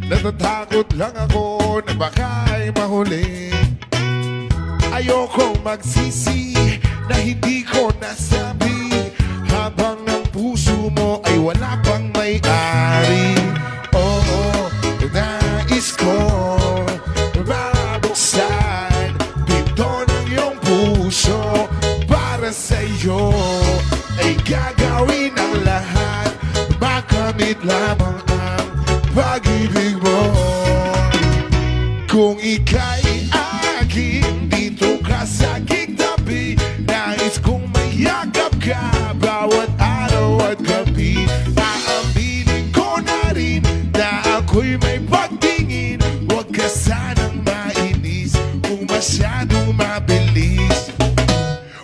Natatakot lang ako na baka'y mahuli. Ayokong magsisi na hindi ko nasabi, habang ang puso mo ay wala pang may-ari. Oo, nais ko makamit lamang ang pag-ibig mo. Kung ika'y akin, dito ka sa aking tabi. Nais kong mayakap ka bawat araw at gabi. Aaminin ko na rin na ako'y may pagtingin. Huwag ka sanang mainis kung masyadong mabilis.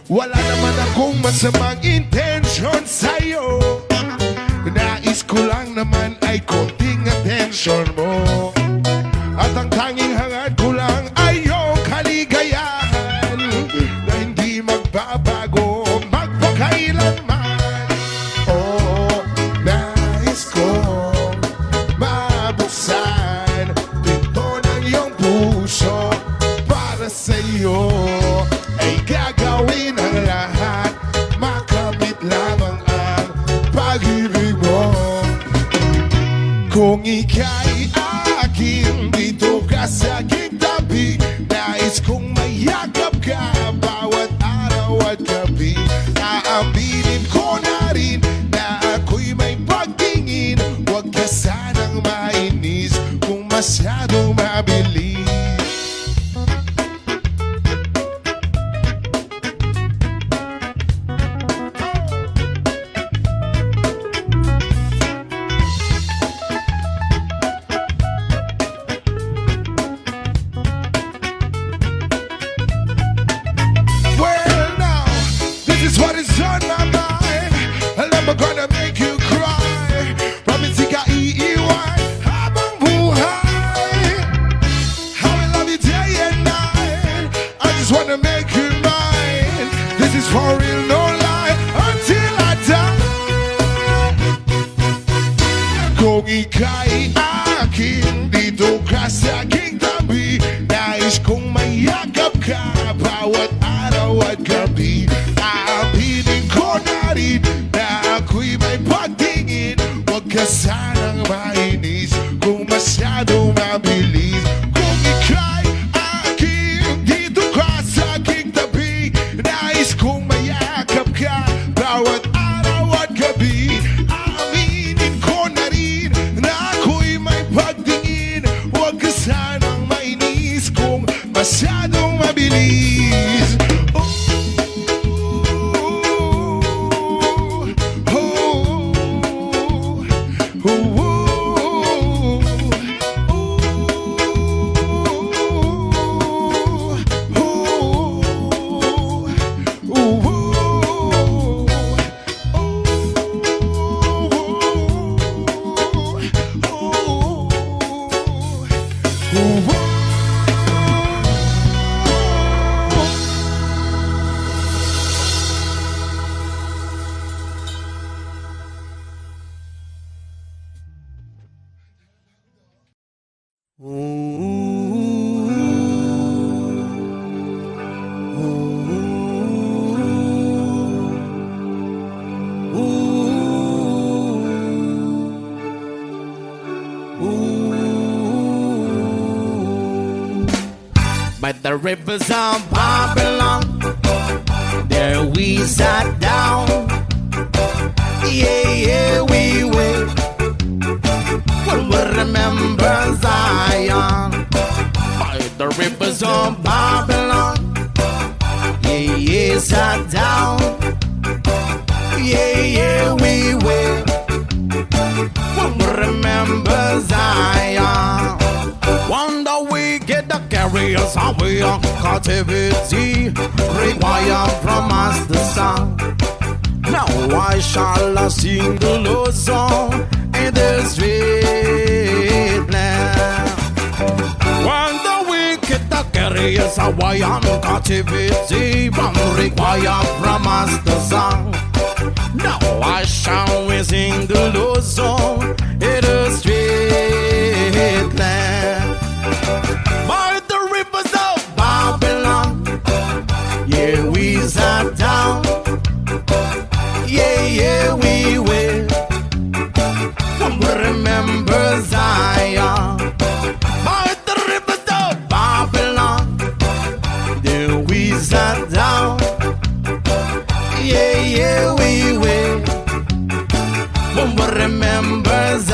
Wala naman akong masamang intensyon sa'yo. Nais ko lang naman ay konting atensyon mo. At ang tanging hangad ko lang ay iyong kaligayahan na hindi magbabago magpakailanman. Oo, nais kong mabuksan pinto ng iyong puso. Para sa iyo ay gagawin ang lahat, makamit lamang ang pag-ibig mo. Kung ika'y akin, dito ka sa aking tabi. Nais kong mayakap ka bawat araw at gabi. Aaminin ko na rin na ako'y may pagtingin. Huwag ka sanang mainis kung masyadong mabilis. What is on my mind? I'm never gonna make you cry. Promise ika-iiwan habang buhay. I will love you day and night. I just wanna make you mine. This is for real, no lie, until I die. Kung ika'y akin, dito ka sa aking tabi. Nais kong mayakap ka bawat araw at gabi. Aaminin ko na rin na ako'y may pagtingin. Huwag ka sanang mainis kung masyadong mabilis. Kung ika'y akin, dito ka sa aking tabi. Nais kong mayakap ka bawat araw at gabi. Aaminin ko na rin na ako'y may pagtingin. Huwag ka sanang mainis kung masyadong mabilis. By the rivers of Babylon, there we sat down. Yeah, yeah, we will. We'll remember Zion. By the rivers of Babylon, yeah, yeah, sat down. Yeah, yeah, we will. We'll remember Zion. One day we get the carriers away on captivity, require from us the song. Now I shall sing the Lord's song in the street land. One day we get the carriers away on captivity, require from us the song. Now I shall sing the Lord's song in the street land. By the rivers of Babylon, yeah, we sat down. Yeah, yeah, we will. Remember Zion. By the rivers of Babylon, there we sat down. Yeah, yeah, we will. Remember Zion.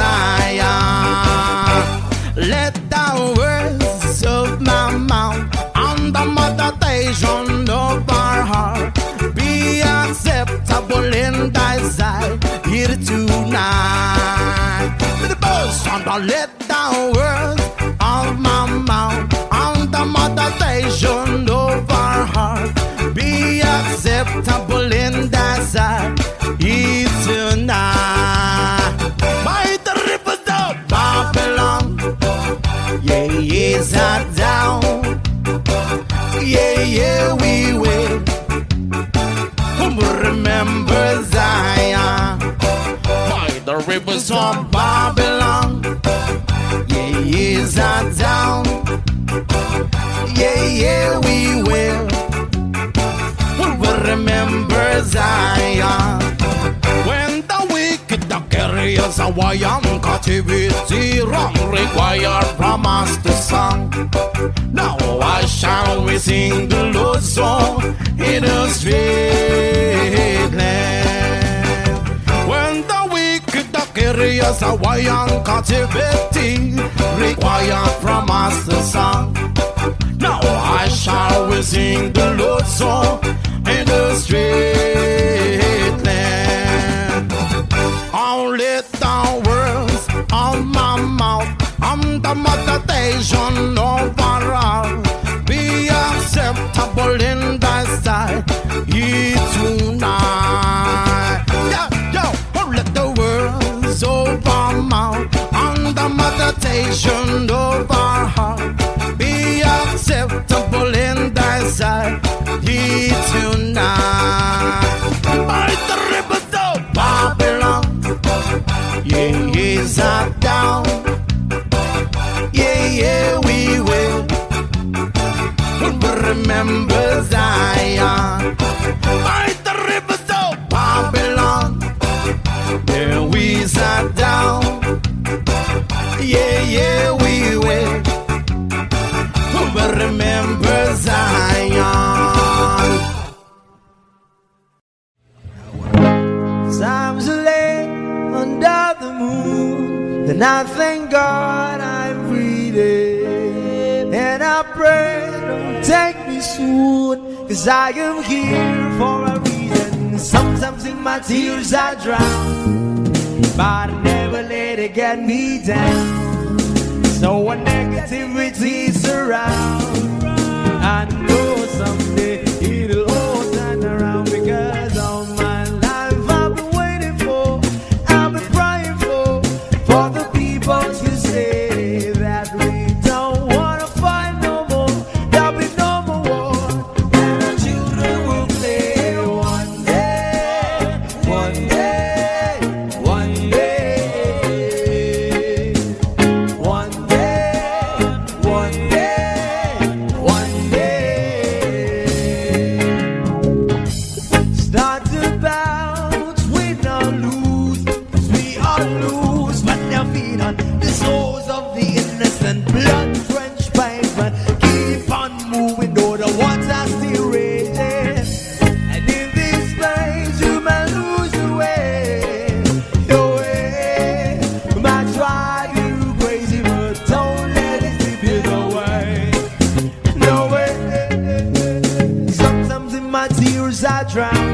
let the words of my mouth and the meditation of our heart be acceptable in thy sight here tonight. With the boast and let the words of my mouth and the meditation of our heart be acceptable in thy sight here tonight. By the rivers of Babylon, yeah, yes, I down. Yeah, yeah, we will remember Zion. By the rivers of Babylon, yeah, yes, I down. Yeah, yeah, we will remember Zion. When the wicked carry us away on captivity, wrong required from us to song. Now why shall we sing the Lord's song in a straight land? When the wicked carry us away on captivity, required from us to song. Now why shall we sing the Lord's song in the straight land? Only the words of my mouth and the meditation of our heart be acceptable in thy sight here tonight. Yeah, yo, let the words of our mouth and the meditation of our heart be acceptable in thy sight here tonight. By the rivers of Babylon, yeah, yes, I down. Yeah, yeah, we will remember Zion. By the rivers of Babylon, yeah, we sat down. Yeah, yeah, we will remember Zion. Times are late under the moon, and I thank God I'm breathing. And I pray, don't take me soon, 'cause I am here for a reason. Sometimes in my tears I drown, but I never let it get me down. So when negativity surrounds, I know someday it'll all turn around, because all my life I've been waiting for, I've been praying for the people to say that we don't wanna fight no more, there'll be no more war, and our children will play one day, one day, one day, one day, one day, one day. Start to bounce, we not lose, 'cause we all lose, but they're feet on the souls of the innocent, blood-drenched pavement. Keep on moving, though the water's still raging. And in this place, you may lose your way, your way. You might drive you crazy, but don't let it slip you away. No way. Sometimes in my tears I drown,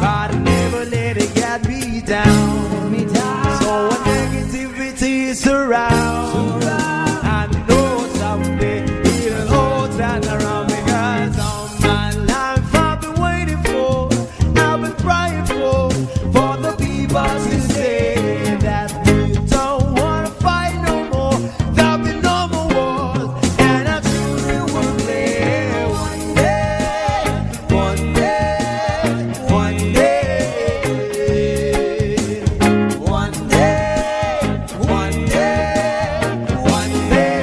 but I never let it get me down. So when negativity surrounds, I know someday it'll all turn around, because all my life I've been waiting for, I've been praying for the people to say that we don't wanna fight no more, there'll be no more wars, and our children will play one day, one day, one day, one day, one day, one day.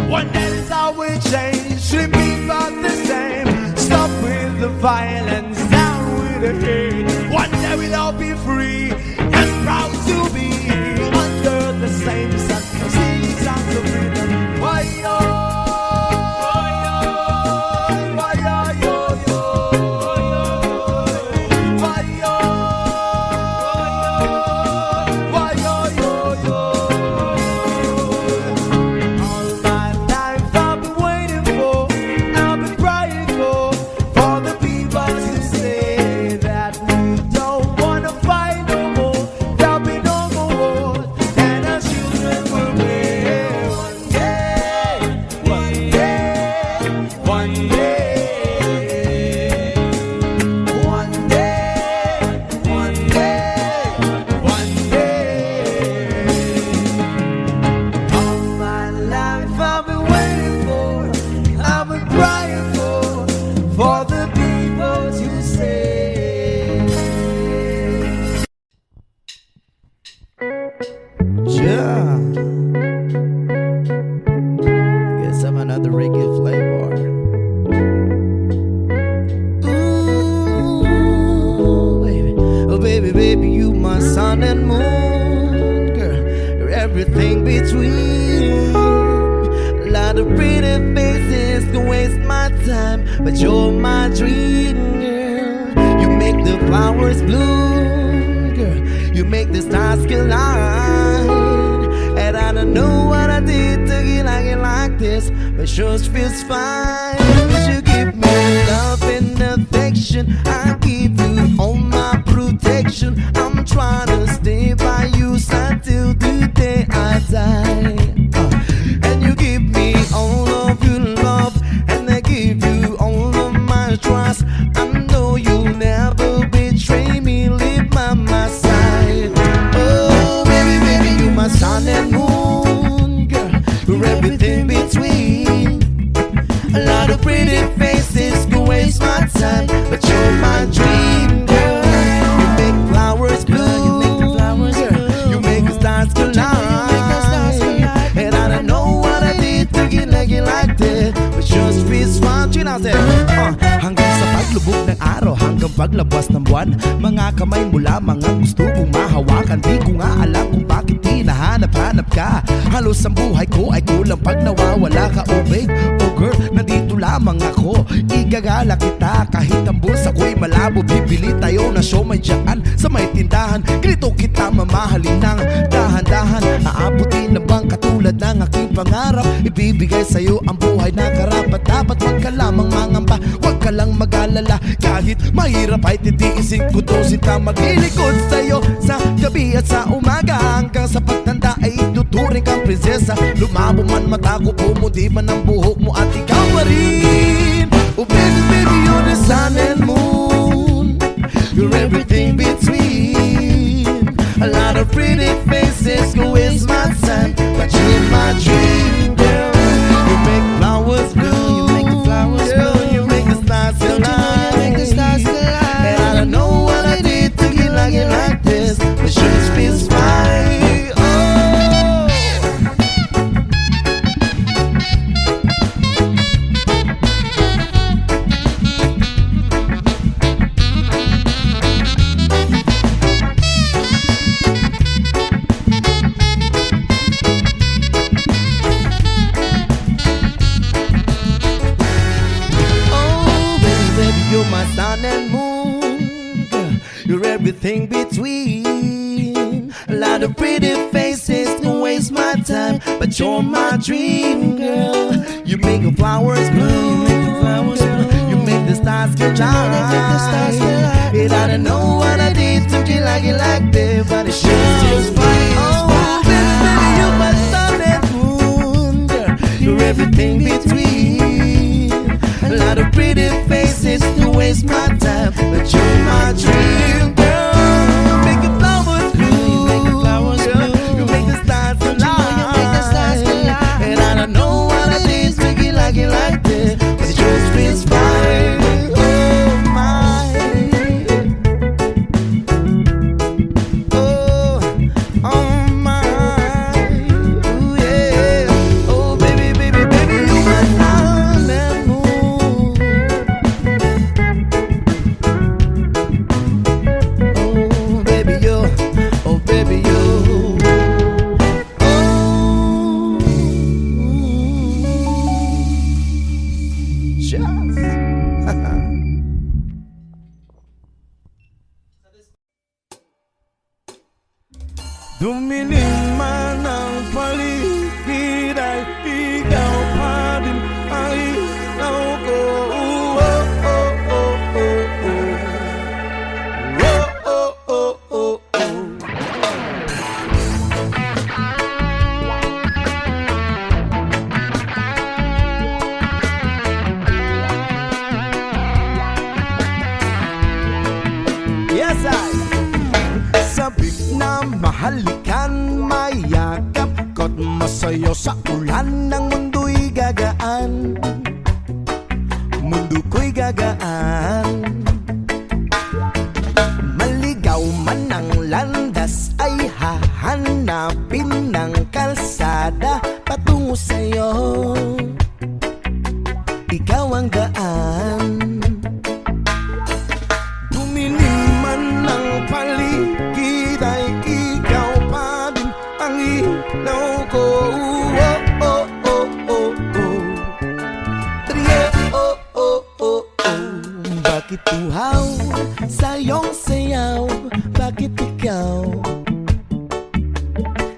One day is how we change, should be about the same. Stop with the violence, down with the hate. One day we'll all be free and proud to be under the same sun. Sing songs of freedom. Why yo? Why yo yo yo? Why yo? Why yo yo yo? everything between. A lot of pretty faces can waste my time, but you're my dream, girl. You make the flowers bloom, girl. You make the stars collide. And I don't know what I did to get like this, but sure feels fine. You give me love and affection, I give you all my protection. I'm trying to stay by you side till the day I die. And you give me all of your love, and I give you all of my trust. I know you'll never betray me, live by my side. Oh baby, baby, you my sun and moon, girl. You're everything between. A lot of pretty faces can waste my time, but you're my dream, girl. You make flowers bloom, girl. You make the stars collide. And I don't know what I did to get like that, but just feels fun. Hanggang sa paglubog ng araw, hanggang paglabas ng buwan, mga kamay mo lamang ang gusto kong mahawakan. Di ko nga alam kung bakit hinahanap-hanap ka. Halos ang buhay ko ay kulang pag nawawala ka. Oh babe, oh girl, nandito lamang ako. Igagala kita kahit ang bulsa ko'y malabo. Bibili tayo na siomay dyan sa may tindahan. Ganito kita mamahalin ng dahan-dahan. Aabutin na bang katulad ng aking pangarap? Ibibigay sa'yo ang buhay na karapat. Dapat wag ka lamang mangamba, wag ka lang mag-alala. Kahit mahirap ay titiisin ko to, sinta maglilikod sa'yo sa gabi at sa umaga. Hanggang sa pagtanda ay ituturing kang prinsesa. Lumabo man mata ko, pumuti man ang buhok mo at ikaw pa rin. Oh baby, baby, you're the sun and moon. You're everything between. A lot of pretty faces go waste my time, but you're my dream, girl. You make flowers bloom, you make the flowers bloom. You make the stars collide, you make the stars collide. And I don't know what I did to get like this, but sure it feels fine. Everything between. A lot of pretty faces can waste my time, but you're my dream, girl. You make the flowers bloom, you make the stars collide. And I don't know what I did to get like that, but it sure feels fine. Oh, baby, you're my sun and moon, girl. You're everything between. A lot of pretty faces can waste my time, but you're my dream, girl. Like this, but it just feels fine. Oh my, oh my, ooh yeah. Oh baby, baby, baby, you my sun and moon. Oh baby, you, oh baby, you. Dumilim man ang paligid ay ikaw pa din ang ilaw ko. Oh, oh, oh, oh, oh. Oh, oh, oh, oh, oh. Yes, I sabik na mahalikan, mayakap ko't masayo sa ulan ng mundo'y gagaan. Mundo ko'y gagaan. Maligaw man ang landas ay hahanapin ng kalsada patungo sa'yo. Ikaw ang daan. nauko. Oh, oh, oh, oh, oh. Trio, oh, oh, oh, oh. Bakit uhaw sa iyong sayaw? Bakit ikaw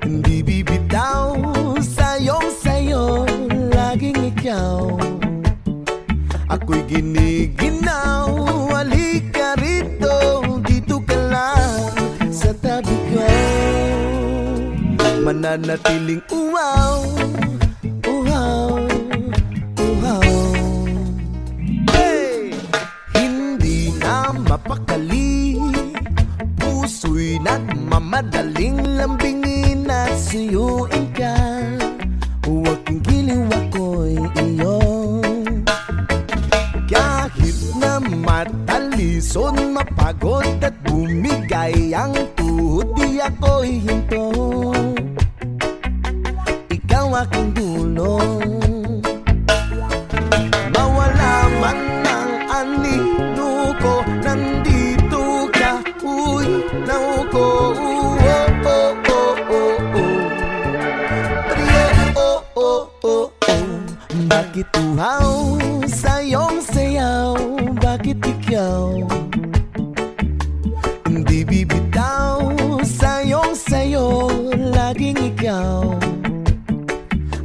hindi bibitaw sa iyong sayo? Laging ikaw ako'y giniginaw. Halika rito, dito ka lang sa tabi ko. Mananatiling uhaw, uhaw, uhaw. Hey! Hindi na mapakali, puso'y nagmamadaling lambingin at suyuin ka. Huwag kang giliw, ako'y iyo. Kahit na matalison, mapagod at bumigay ang tuhod, di ako'y hinto. Ikaw aking dulong, mawala man ang anino ko, nandito ka, uy, nauko. Oh, oh, oh, oh, oh. Trio, oh, oh, oh, oh. Bakit uhaw sa iyong sayaw? Bakit ikaw hindi bibitaw sa iyong sayo? Laging ikaw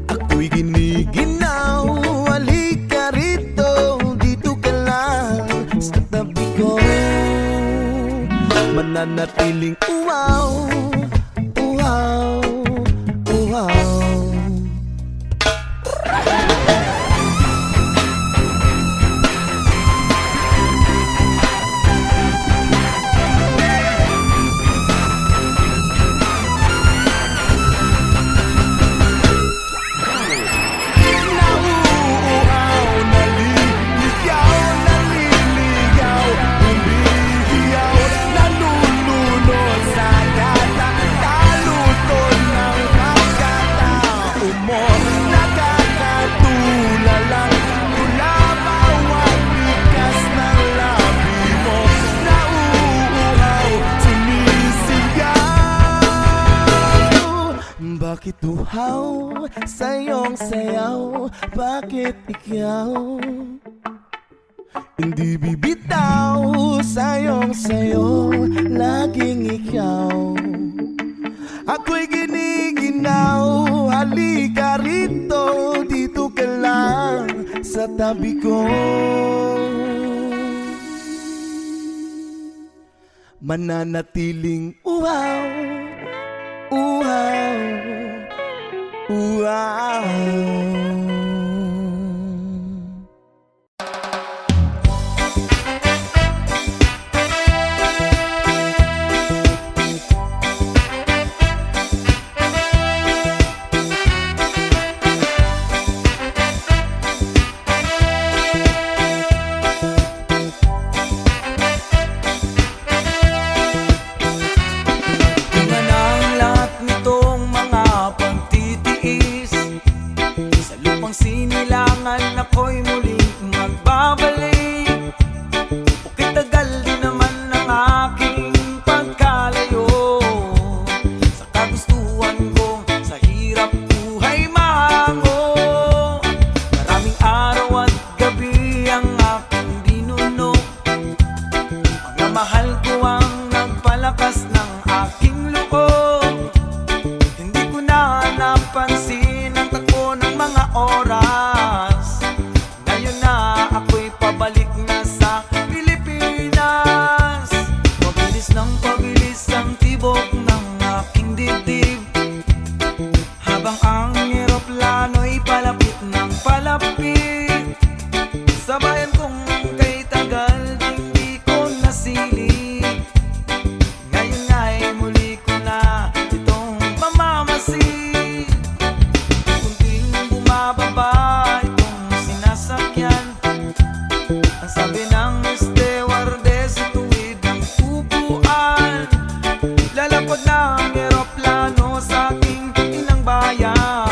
ako'y giniginaw. Halika rito, dito ka lang sa tabi ko. Mananatiling uhaw, uhaw, uhaw. Bakit uhaw sa iyong sayaw? Bakit ikaw hindi bibitaw sa iyong sayo? Laging ikaw ako'y giniginaw. Halika rito, dito ka lang sa tabi ko. Mananatiling uhaw, uhaw, uhaw. Sinilangan ako'y muling magbabalik. Bukit tagal din naman ang aking pagkalayo sa kagustuhan ko, sa hirap buhay mahango. Maraming araw at gabi ang aking dinunok. Mga mahal ko ang nagpalakas ng aking loob. Hindi ko na napansin ang takbo ng mga oras. Ngayon na ako'y pabalik na sa Pilipinas. Pabilis ng pabilis ang tibok ng aking dibdib, habang ang eroplano'y palapit ng palapit. Sa bayan kong kay tagal di ko nasilip. Ngayon nga'y muli ko na itong mamamasid. Bumababa itong sinasakyan. Ang sabi ng stewardess, tuwid ang upuan. Lalapod ng eroplano sa aking inang bayan.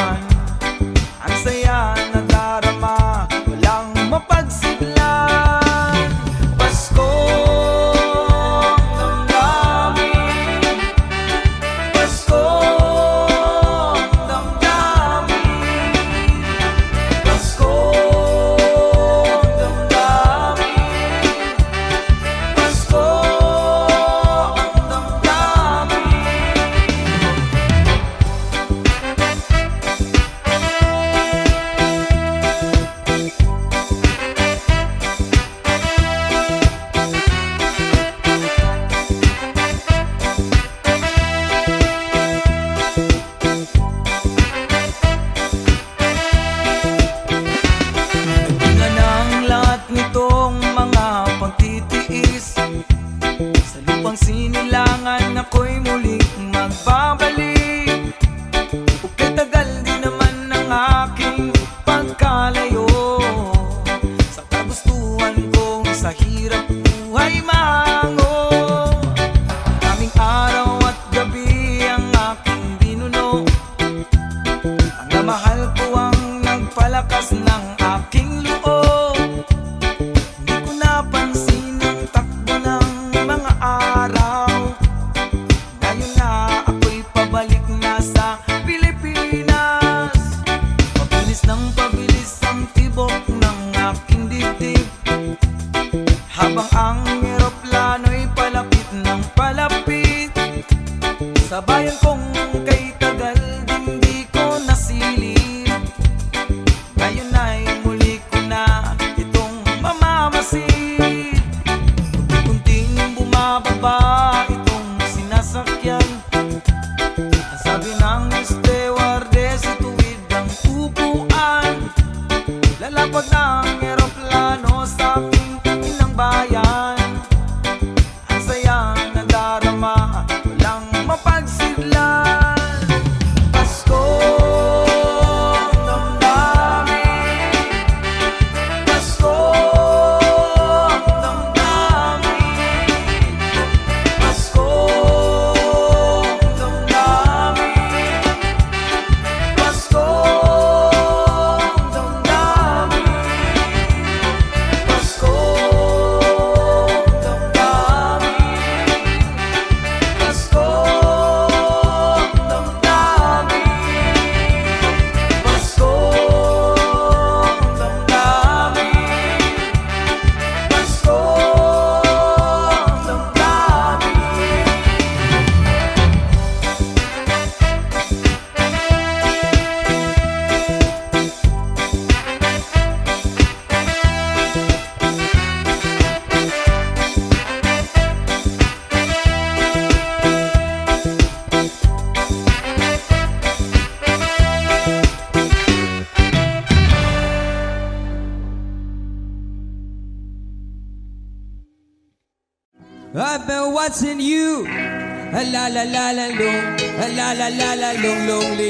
I've been watching you. A la la la la long, a la la la la long,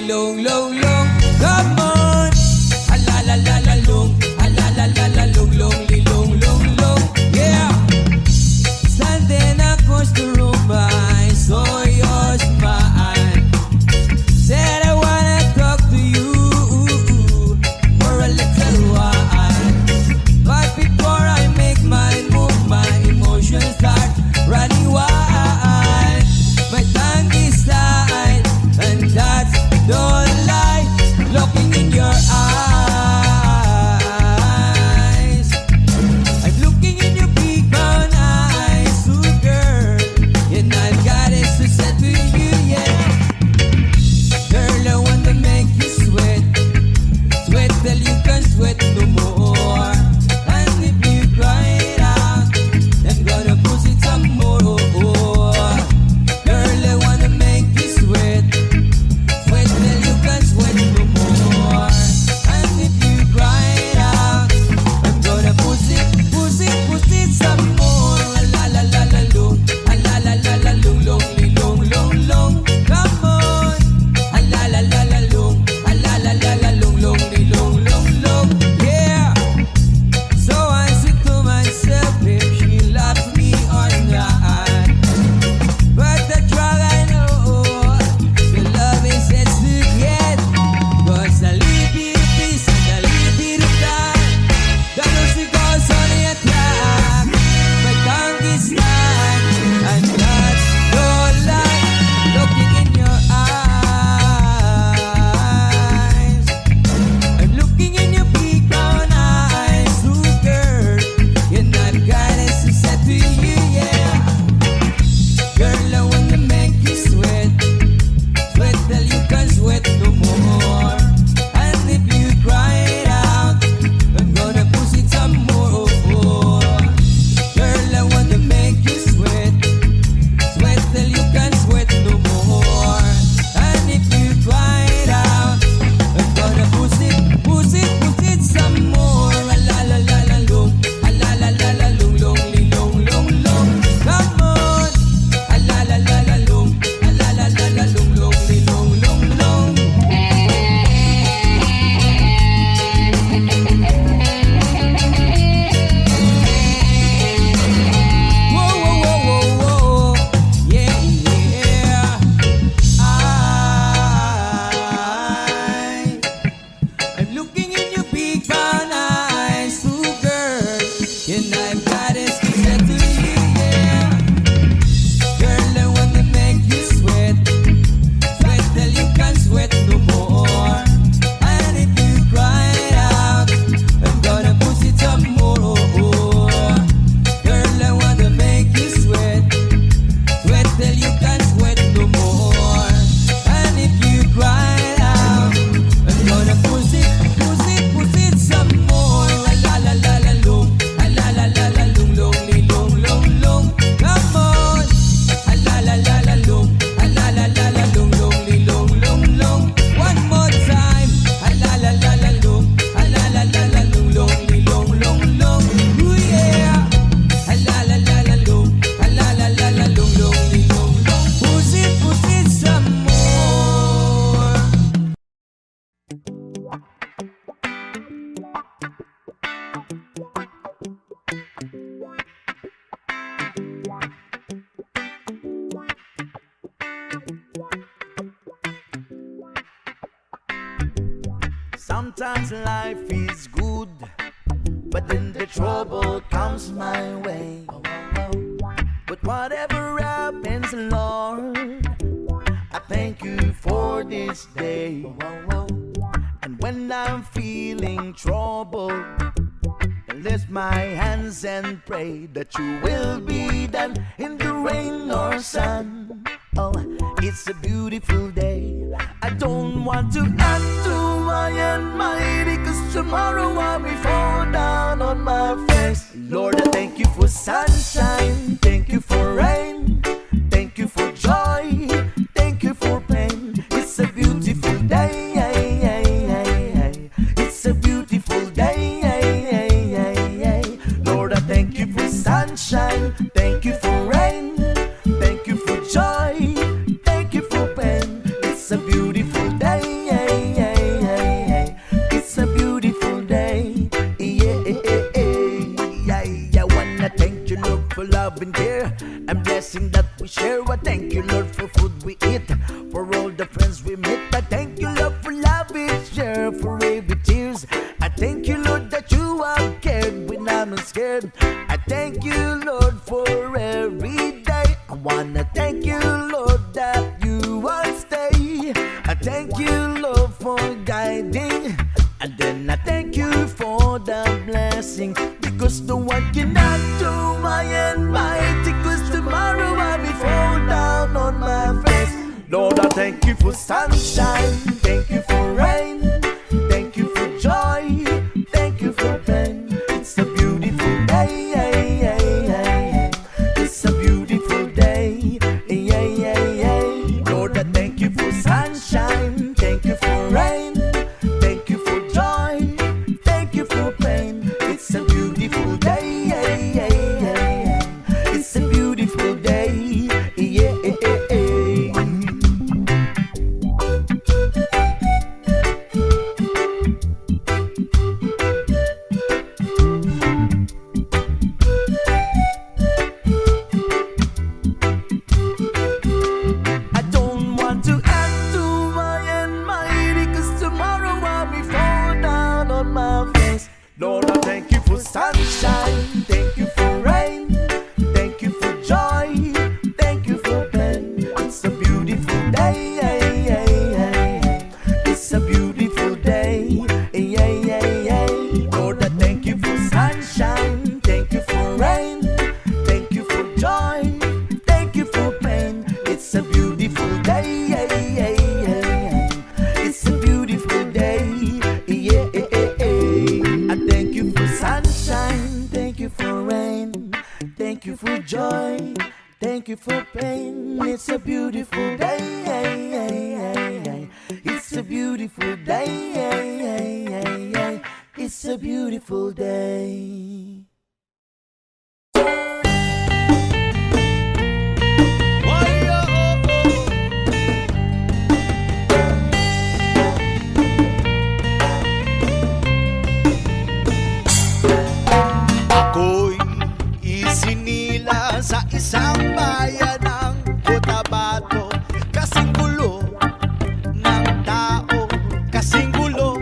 long, long, long. Come on. A la la la la long, a la la la la long, long, long. Yeah. Standing across the room, I saw your smile. Said I wanna talk to you for a little while. But before I make my move, my emotions start running wild. My tongue is tied, and that's no lie. Looking in your eyes, I'm looking in your big brown eyes, ooh girl, and I've got it to say to you, yeah. Girl, I wanna make you sweat, sweat till you can't sweat no more. And if you cry it out, I'm gonna push it some more. Girl, I wanna make you sweat, sweat till you can't sweat no more. And if you cry it out, I'm gonna push it some more. La la la la long, la la la la long, long. Come on. A la la la la long, a la la la la long, long. Yeah. So I said to myself, if she loves me or not. But the drug I know, the love is yet to get. 'Cause a little bit of peace and a little bit of time, that was the goes on the attack. My tongue is tied, and that's no lie. Looking in your eyes, I'm looking in your big brown eyes, ooh girl, and I've got it to say to you, yeah. Girl, I wanna make you sweat, sweat till you can't sweat no more. And if you cry it out, I'm gonna push it some more. Girl, I wanna make you sweat, sweat till you can't sweat no more. And if you cry it out, I'm gonna push it some more. A la la la la long, a la la la la long, long. Come on. A la la la la long, a la la la la long, long. Whoa. Yeah. I'm looking in your big brown eyes, ooh girl, and I've got it to say to you, yeah. Girl, I wanna make you sweat, sweat till you can't sweat no more. And if you cry it out, I'm gonna push it some more. Girl, I wanna make you sweat, sweat till you can't sweat no more. And if you cry it out, I'm gonna push it some more. A la la la la long, a la la la la long, long. Come on. A la la la la long, a la la la la long, long. One more time. A la la la la long, a la la la la long, long. Ooh yeah. A la la la la long, a la la la la long, long. Push it some more. Sometimes life is good, but then the trouble comes my way. But whatever happens, Lord, I thank you for this day. And when I'm feeling troubled, I lift my hands and pray that you will be done in the rain or sun. Oh, it's a beautiful day. I don't want to add to my almighty, 'cause tomorrow I'll be fall down on my face. Lord, I thank you for sunshine, thank you for rain, thank you for joy, thank you for pain. It's a beautiful day. It's a beautiful day. Lord, I thank you for sunshine, thank you for rain, share for every tears. I thank you, Lord, that you have cared when I'm not scared. I thank you, Lord, for every day. I wanna thank you, Lord, that you will stay. I thank you, Lord, for guiding. And then I thank you for the blessing. Because no one cannot do my and mighty. Cause tomorrow I will fall down on my face. Lord, I thank you for sunshine. Thank you for rain. Thank you for joy. Thank you for pain. It's a beautiful day. It's a beautiful day. Lord, I thank you for sunshine. Thank you for rain. Thank you for joy. Thank you for pain. It's a beautiful day. It's a beautiful day. I don't want to add to my and mighty, cause tomorrow I'll be fall down on my face. Lord, I thank you for sunshine. Thank you for rain. Thank you for joy. Thank you for pain. It's a beautiful day. It's a beautiful day. Lord, I thank you for sunshine. Thank you for rain. Thank you for joy. Thank you for pain. It's a beautiful day. It's a beautiful day. I thank you for sunshine. Thank you for rain. Thank you for joy. Thank you for pain. It's a beautiful day. It's a beautiful day. It's a beautiful day. Ako'y isinila sa isang bayan ng Cotabato. Kasing gulo ng tao, kasing gulo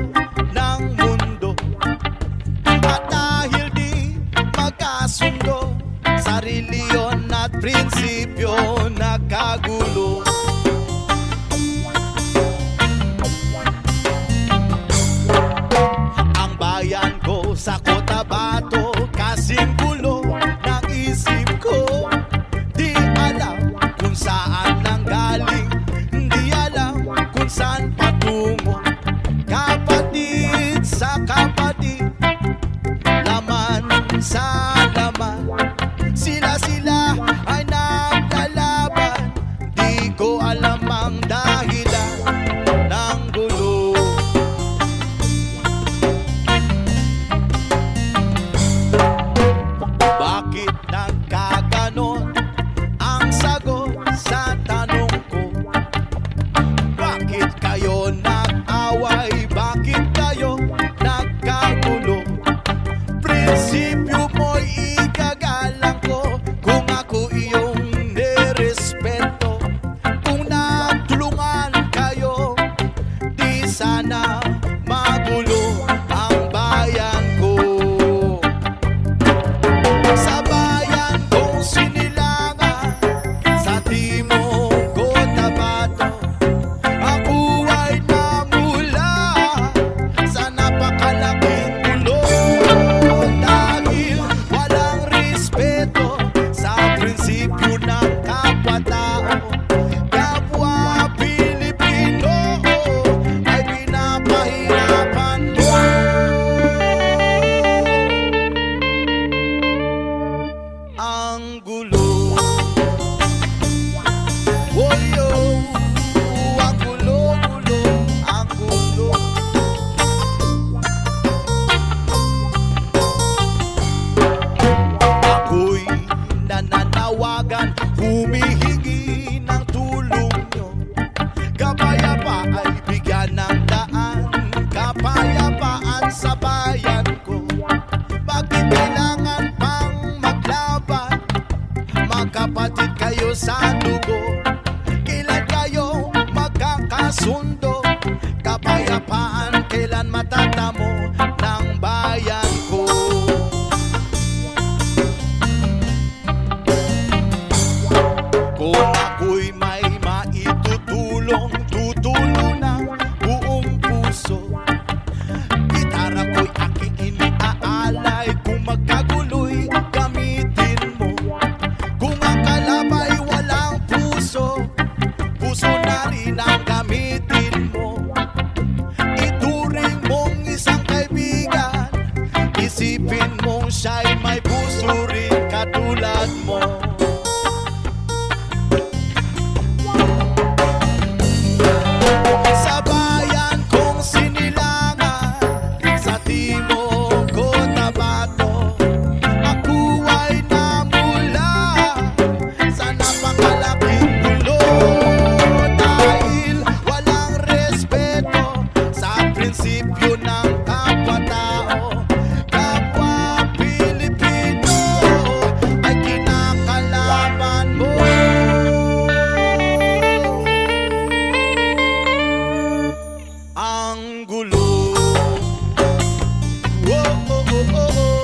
ng mundo. At dahil di prinsipyo ng kapwa-tao, kapwa Pilipino ay kinakalaban mo. Ang gulo. Oh, oh, oh, oh, oh.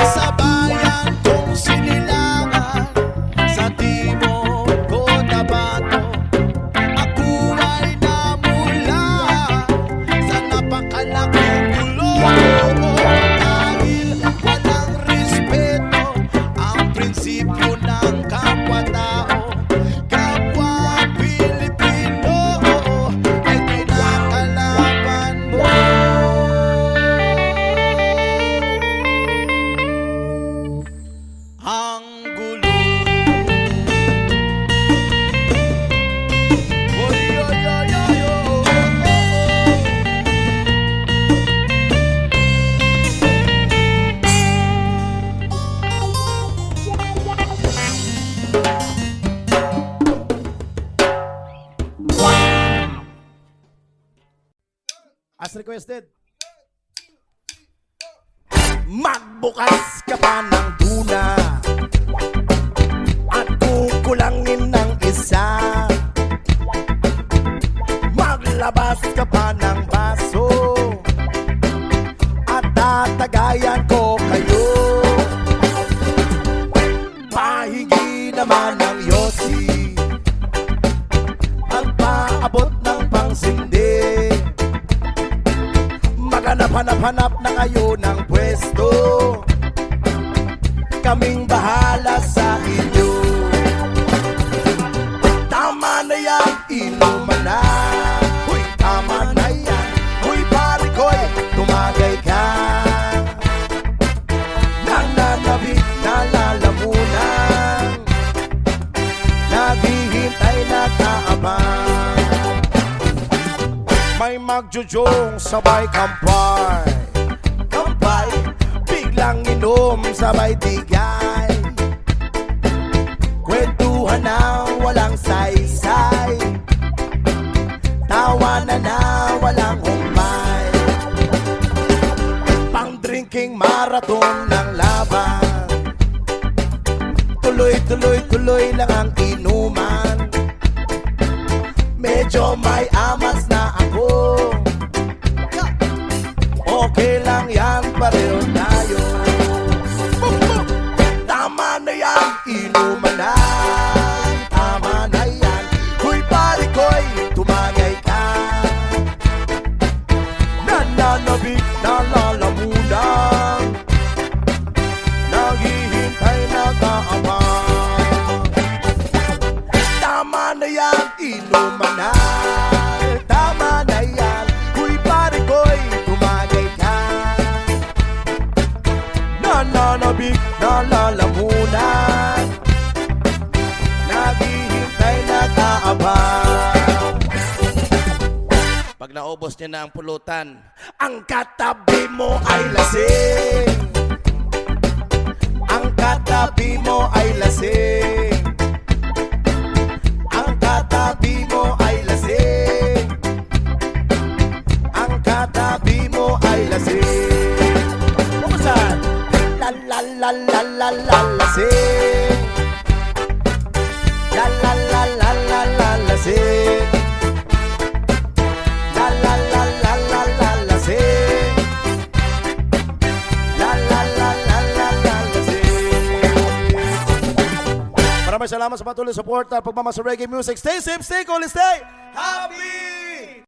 Sa bayan kong sinilangan, sa timog Cotabato, ako ay namula sa napakalaking gulo. Dahil walang respeto ang prinsipyo ng kapwa-tao, kapwa Pilipino ay kinakalaban mo. Ang gulo. Oy, oy, oy, oy, oh, oh, As requested. Magbukas ka pa ng tuna at kukulangin ng isa. Maglabas ka pa ng baso at tatagayan ko kayo. Pahingi naman ng yosi at paabot ng pangsindi. Maghanap-hanap na kayo ng pwesto, kaming bahala sa inyo. Tama na yan, inuman na. Uy, tama na yan. Uy, pare ko'y tumagay ka. Nananabik na lalamunan, naghihintay na kaabang. May magjujong sabay kampay, kampay, biglang inom sabay tigay. Kwentuhan na walang saysay, tawanan na walang humpay. Pang-drinking marathon ng laban, tuloy-tuloy-tuloy lang ang inuman. Medyo may amas na ako, okay lang yan, pareho tayo. Tama na yan, inuman na. Tama na yan, huy pare ko'y tumagay ka. Nananabik na lalamunan, naghihintay na kaabang. Tama na yan, inuman na. Tama na yan, huy pare ko'y tumagay ka. Nananabik na lalamunan, naghihintay na kaabang. Pag naubos niya na ang pulutan, Ang katabi mo ay lasing, ang katabi mo ay lasing, ang katabi mo ay lasing, ang katabi mo ay lasing. Kumusta? La la la la la la lasing, la la la la la la lasing, la la la la la la lasing, la la la la la la lasing. Maraming salamat sa patuloy support at pagmamahal sa reggae music. Stay safe, stay cool, and stay happy!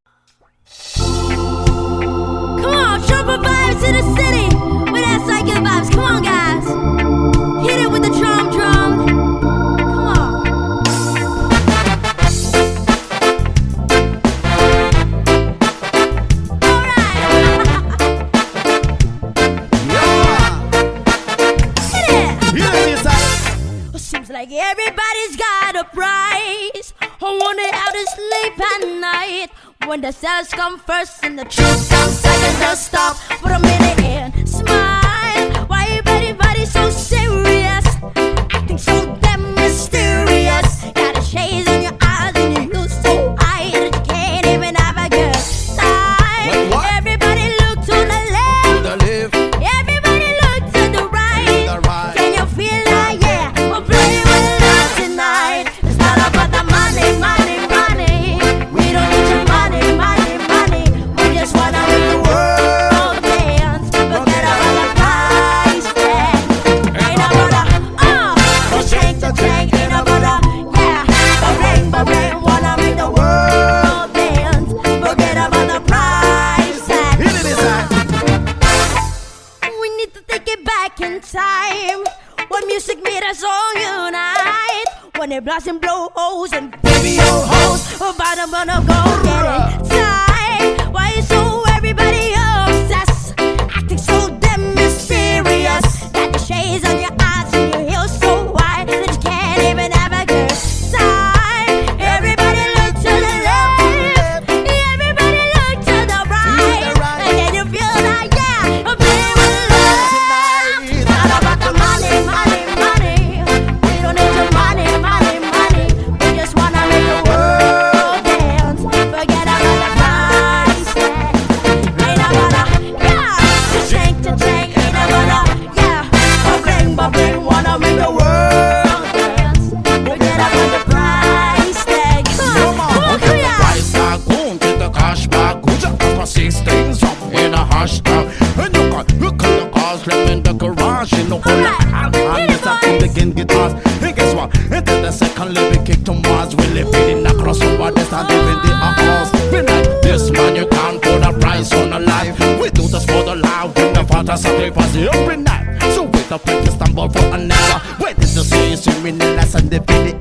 Come on, trumpet vibes to the city. With that psychic vibes. Come on, guys. Hit it with the drum. Come on. All right. Hit it. Here it is, Well, seems like everybody's got a price. I wonder how to sleep at night. When the sales come first and the truth comes second, just stop for a minute and smile. Why everybody so serious? acting so damn mysterious. Got a shades in your eyes and you look so high that you can't even have a good time. Wait, what? Everybody look to the left, The live, everybody look to the right. the right. Can you feel that? Yeah, we're playing with love tonight. It's not about the money, money, money. We don't need your money, money, money. We just wanna make the world dance. Forget about the price tag. Ain't about the to drink, ain't about the yeah. But rain, wanna make the world dance. Forget about the price tag. Hit it inside. We need to take it back in time. When music made us all unite. When it blast and blow holes and baby old hoes. Bottom gonna go get it tight. Why you so everybody obsessed? Acting so damn mysterious. Got the shades on your eyes and your heels so wide that you can't even have a good time. Everybody look to the left. Everybody look to the right. And can you feel that? Yeah, I'm playing with love. It's not about the money, money, money. We don't need your money, money, money. We just wanna make the world dance. Forget about the price tag. Ain't about a yeah. To drink, ain't about a yeah. But bling, wanna make the world dance. Forget about the price tag. Come on, yeah. Price tag, boom, get the cash back. Who's up for 6 things up in a hashtag? And you can look at the cars, left in the garage. You know, hold up, and it's up in the game guitars. And guess what? Into the second living kick to Mars. We live in across the world, that's not even the house. We like this man, you can't put a price on a life. We do this for the love, with the father sacrifice every night. So wait up and stumble for another. Wait till the see me in the lesson, the video.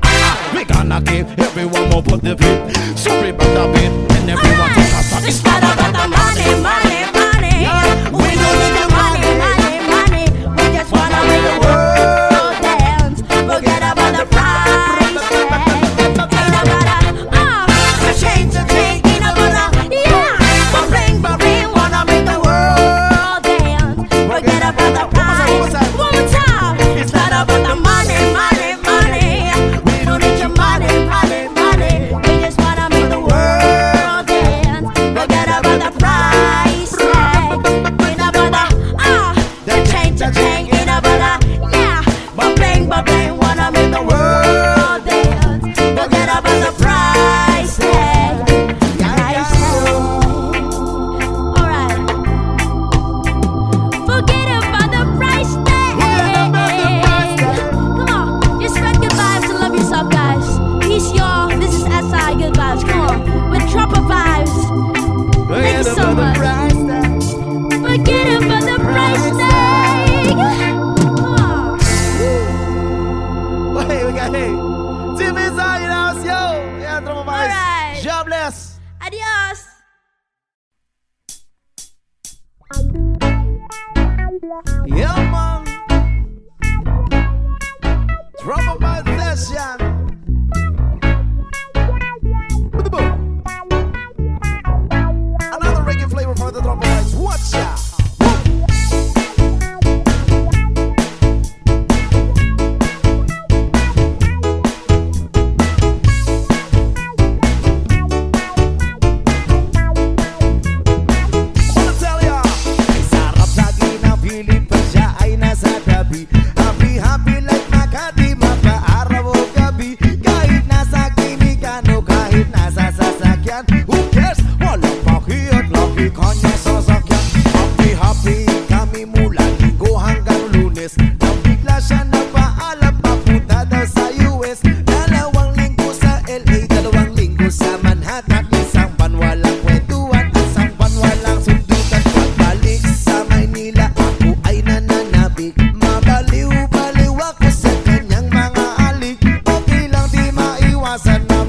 We gonna give everyone more for the beat. Sorry about the beat, and everyone take us up. It's not about the money, money, money. We don't need the money, money, money. We just wanna make the world dance. Forget about the price tag. Ain't about a change the drink. Ain't about a yeah. But bling, wanna make the world dance. Forget about the price. One more time. It's not about the money, money, money. We don't need your money, money, money. We just wanna make the world dance. Forget about the price tag. Ain't about the change, ain't about a yeah. But bling, wanna make the world dance. Forget about the price tag. Price tag. Alright. Forget about the price tag. Come on, just spread good vibes and love yourself, guys. Peace, y'all. This is SI Good Vibes. Come on, with Trumper vibes. Thank you so much. Forget about the price tag. Come on. Hey, we got hey. Team inside in house, yo. Yeah, Trumper Vibes. Alright. Jobless. Adios. Yeah, man. Trumper Vibes session. Another reggae flavor for the Trumper Vibes. Watch out. Wanna tell ya, ay sarap lagi ng piling pag siya ay nasa tabi. Happy, happy like Makati, mapaaraw o gabi. Kahit nasa kinigan o kahit nasa sasakyan, who cares? Walang pakiyat, lagi kanya sasakyan. Happy, happy kami mula Linggo hanggang Lunes. Nang bigla siya nagpaalam, papunta daw sa US. 2 linggo sa LA, 2 linggo sa Manhattan. Isang buwan walang kwentuhan, isang buwan walang sundutan. Pagbalik sa Maynila, ako ay nananabik. Mabaliw-baliw ako sa kanyang mga alik. Okay lang di maiwasan na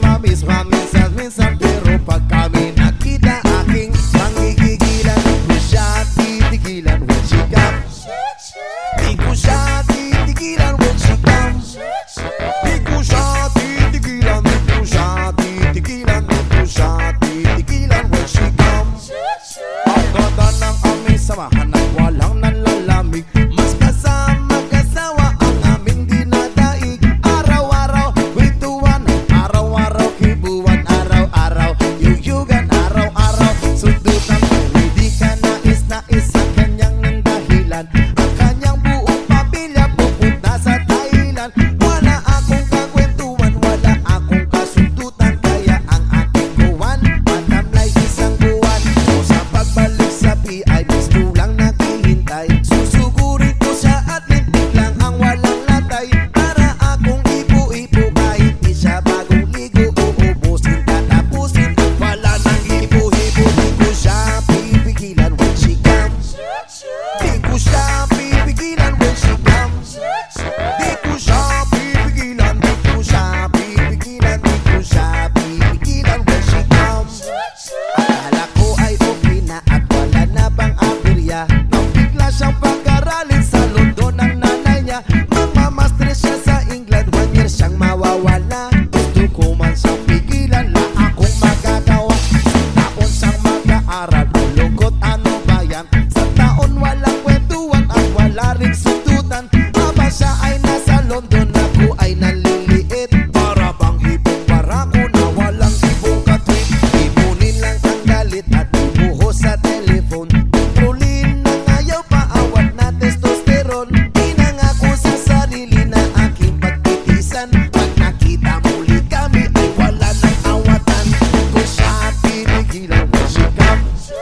awatan. Pag nakita muli kami ay wala ng awatan. Di ko siya titigilan when she comes.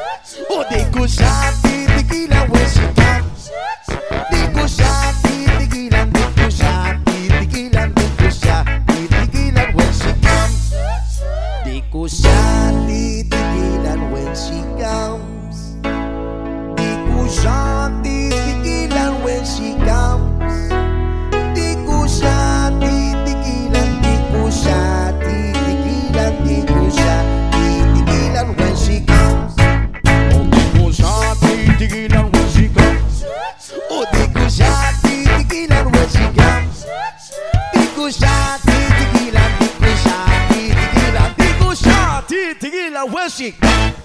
O di ko siya titigilan when she comes. Di ko siya titigilan, di ko siya titigilan, di ko siya titigilan when she comes. Di ko siya titigilan when she comes. Di ko siya titigilan when she comes. Di ko siya titigilan, di ko siya titigilan, di ko siya titigilan when she comes. Oh, di ko siya titigilan when she comes. Oh, di ko siya titigilan when she comes. Di ko siya titigilan, di ko siya titigilan, di ko siya titigilan when she comes.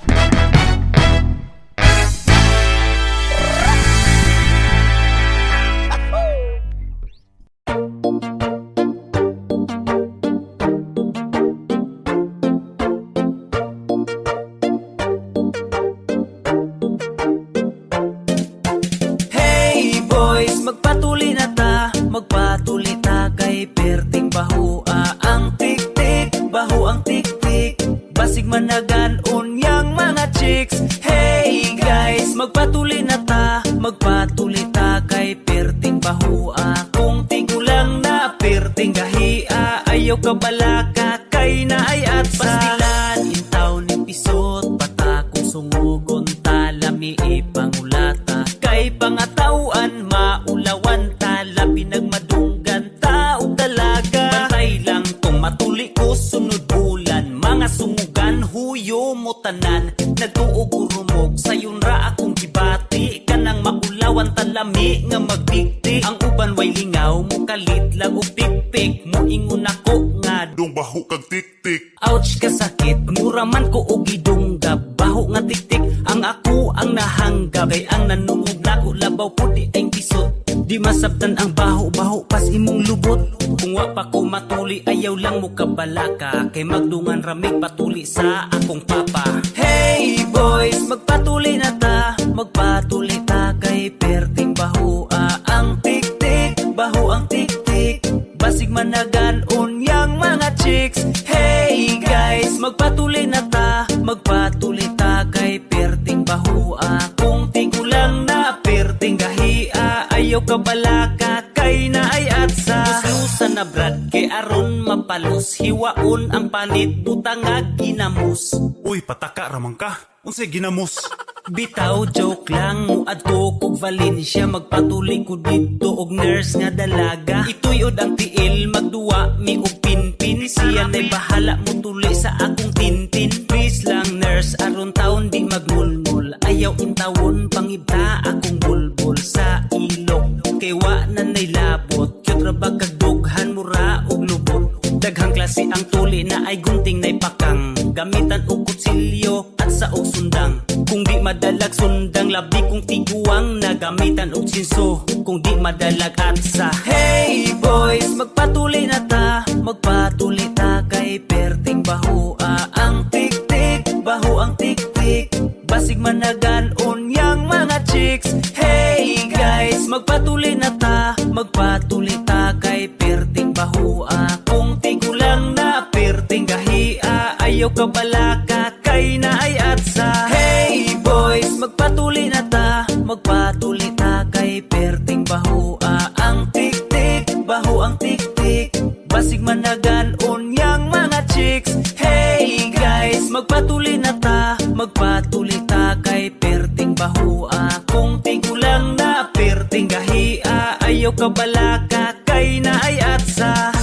Hey boys, magpatuli na ta, magpatuli ta kay perting bahua ang tik-tik, bahu ang tik-tik, basig managan unyang mga chicks. Hey guys, magpatuli na ta, magpatuli ta kay perting bahua. Kung tigulang na perting gahia, ayaw ka balaka kay na ay at pastilan. Intaw ni pisot, pata kung sungugon talami ipangulata. Kay pangatawan, maulawan tala, pinagmadunggan tao talaga. Bantay lang kung matuli ko sunod bulan, mga sumugan huyo mo tanan. Nagtuog urumog sayon ra akong gibati, kanang maulawan talami nga magdikti. Ang uban way lingaw mo kalit lang og pikpik, mo ingon ako nga Dong baho kag tik-tik. ouch kasakit, mura man ko og idunggab, baho nga tiktik ang ako ang nahanggab. Kay ang nanungog nako labaw pudi ang pisot, di masabtan ang baho-baho pas imong lubot. Kung wa pa ko matuli ayaw lang mo kabalaka, kay magdungan ramig patuli sa akong papa. Hey boys, magpatuli na ta, magpatuli ta kay perting bahua ang tik-tik, baho ang tik-tik, basig managan unyang mga chicks. Hey guys, magpatuli na ta, magpatuli ta kay perting bahua. Kung tigulang na perting gahia, ayaw ka balaka kay na ay atsa. Lusan na brad kay aron mapalos, hiwaon ang panit butang nga ginamos. Uy, pataka ramang ka. Unsay ginamos? Bitaw joke lang, muadto kog Valencia, magpatuli ko dito og nurse nga dalaga. Itoy od ang tiil, magduwa mi og pinpin, siya nay bahala mo tuli sa akong tintin. Please lang nurse, aron taon di magmulmul, ayaw intawon pangibta akong bulbul sa ilok. Kay wa na nay labot, kyot ra ba kag dughan mura og lubot. Daghang klase ang tuli na ay gunting nay pakang, gamitan og kutsilyo at sa og sundang. Kung di madalag sundang, labi kong tiguang, nagamitan og sinso kung di madalag at sa. Hey boys, magpatuli na ta, magpatuli ta kay perting bahua ang tik-tik, baho ang tik-tik, basig managan unyang mga chicks. Hey guys, magpatuli na ta, magpatuli ta kay perting bahua. Kung tigulang na perting gahia, ayaw ka balaka kay na ay atsa. Hey boys, magpatuli na ta, magpatuli ta kay perting bahua ang tik-tik, baho ang tik-tik, basig managan unyang mga chicks. Hey guys, magpatuli na ta, magpatuli ta kay perting bahua. Kung tigulang na perting gahia, ayaw ka balaka kay na ay atsa.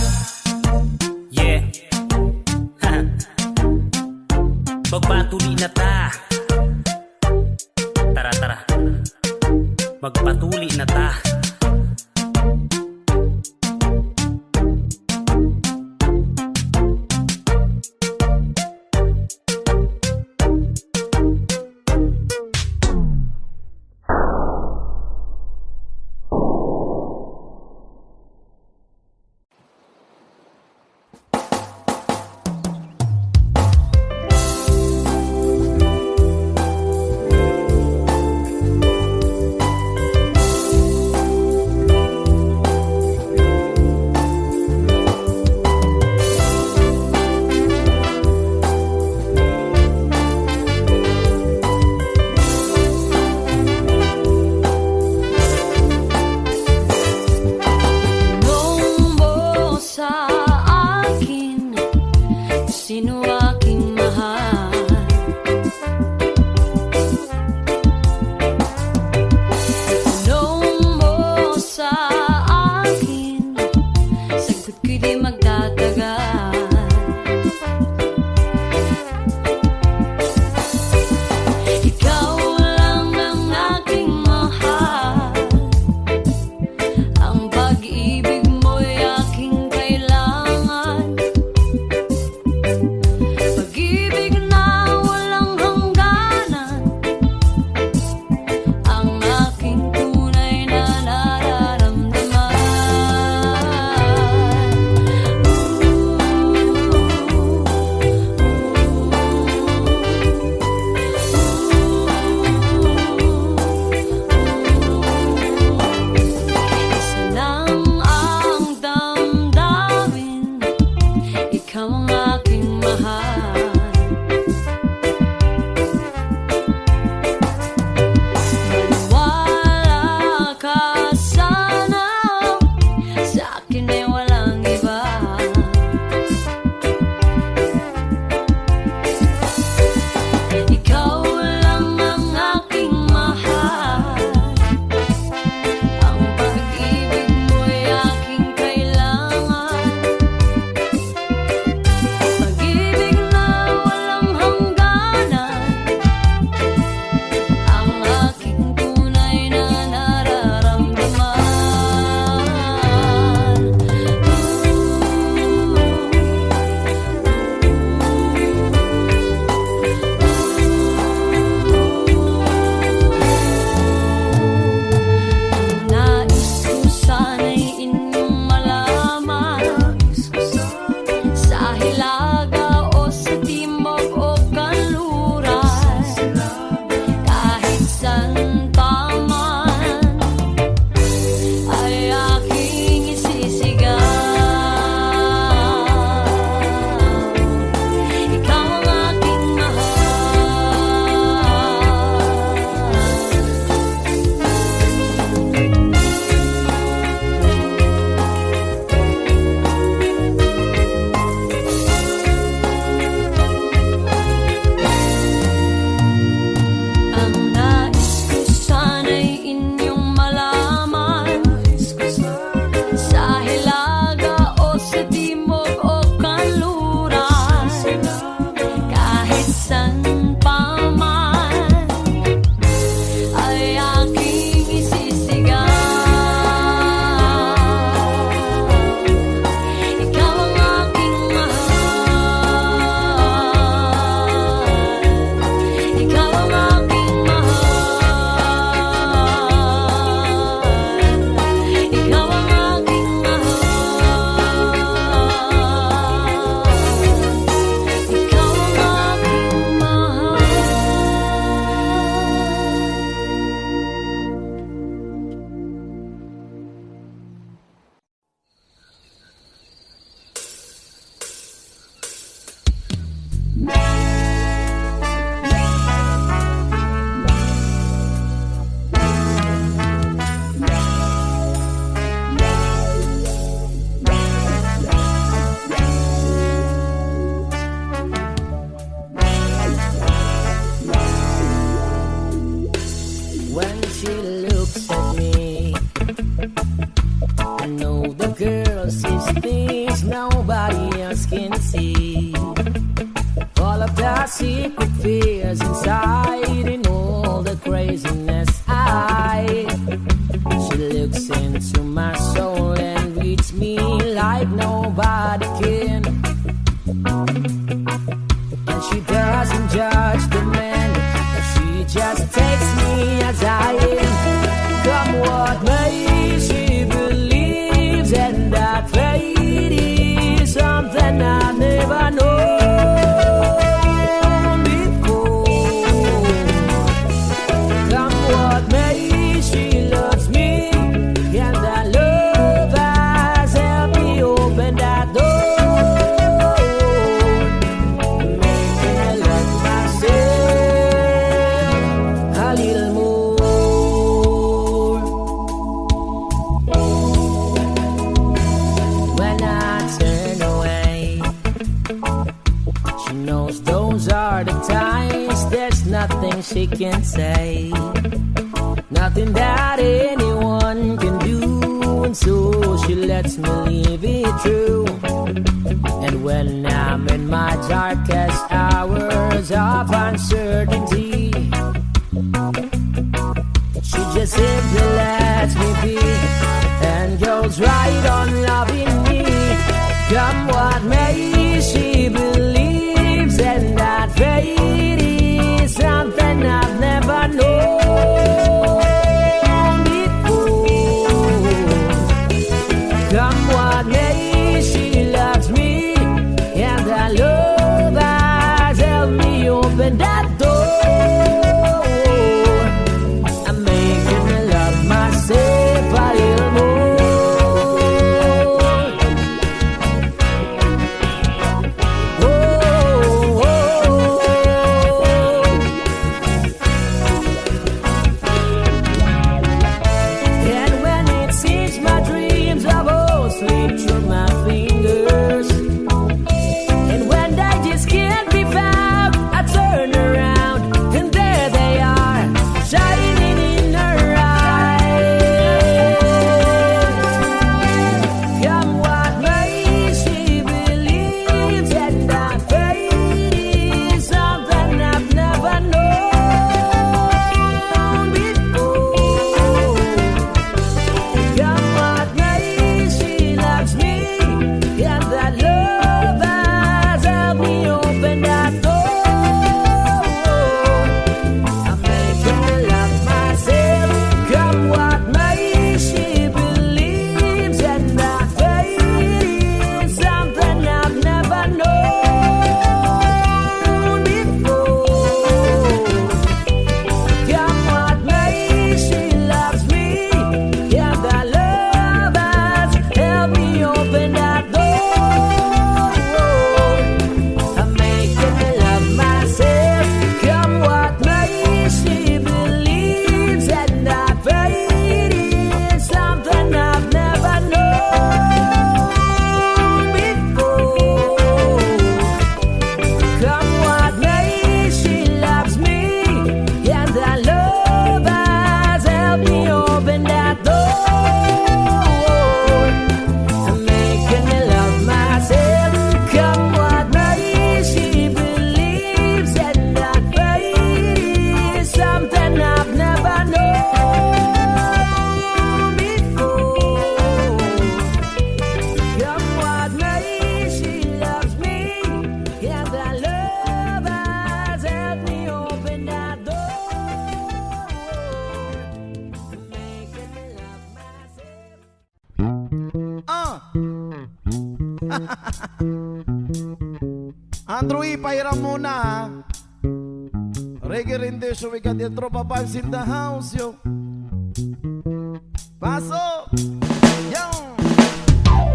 Yeah. Magpatuli na ta. Tara, tara. Magpatuli na ta. di magtatagal. Ikaw lang ang aking mahal, ang pag-ibig mo'y aking kailangan. Pag-ibig na walang hangganan, ang aking tunay na nararamdaman. Isa lang ang damdamin, ikaw ang aking mahal. Maniwala ka sana, sa akin ay walang iba. Ikaw lang ang aking mahal, ang pag-ibig mo'y aking kailangan. Pag-ibig na walang hangganan, ang aking tunay na nararamdaman. Nais ko sana'y inyong malaman, sa Hilaga o sa Timog o Kanluran, kahit saan pa man, ay aking isisigaw. Ikaw ang aking mahal. Ang nais ko sana'y inyong malaman, sa Hilaga o sa Timog o Kanluran, kahit saan pa man, ay aking isisigaw. Ikaw ang aking mahal. Ikaw ang aking mahal. Ikaw ang aking mahal. Ikaw ang aking mahal. When she looks at me, I know the girl sees things nobody else can see. All of the secret fears inside and all the craziness she looks into my soul and reads me like nobody can. And she doesn't judge the man, she just takes me as I am. Come what may, she believes, and that fate is something I never known before. Come what may, she loves me, and that love has helped me open that door. Make me love myself a little more. When I turn away, she knows those are the times. There's nothing she can say, nothing that anyone can do, and so she lets me live it true. darkest hours of uncertainty. She just simply lets me be and goes right on loving me. Come what may, she believes, and that fate is something I've never known before. Come what may, she loves me, and that love has helped me open that door. I'm making me love myself a little more. And when it seems my dreams of old slip through my fingers, and when they just can't be found, I turn around and there they are, shining in her eyes. Come what may, she believes, and that fate is something I've never known before. Come what may, she loves me, and that love has helped me open that door. I'm making me love myself. Come what may, she believes, and that fate is something I've never known before. Come what may, she loves me, and that love has helped me open that door. I'm making me love myself. Come what may, she believes, and that fate is something I've never known before. Come what may, she loves me, and that love has helped me open that door. I'm making me love myself. Come what may, she believes, and that fate is something I've never known before. Come what may, she loves me, and that love has helped me open that door. I'm making me love myself. Andrew E, pahiram muna ha. Reggae rendition, we got the Tropa Vibes in the house, yo. Pasok! Yo!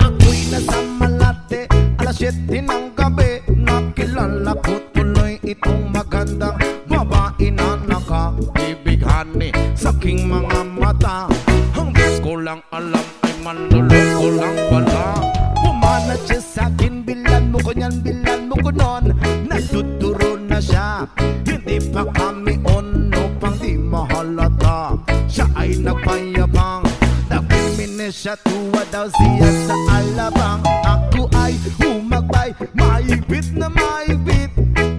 Ako'y nasa Malate, alas 7 ng gabi. Nakilala ko tuloy itong magandang babae na nakaibighan sa aking mga mata. Hanggang ko lang alam ay manloloko lang pala. Pumanat siya sa akin, bilan mo ko niyan, bilan mo ko nun. Natuturo na siya, hindi pa kami ono pang di mahalata. Siya ay nagpayabang, nagpiminis siya, tuwa daw siya sa alabang. Ako ay humagbay, maibit na maibit.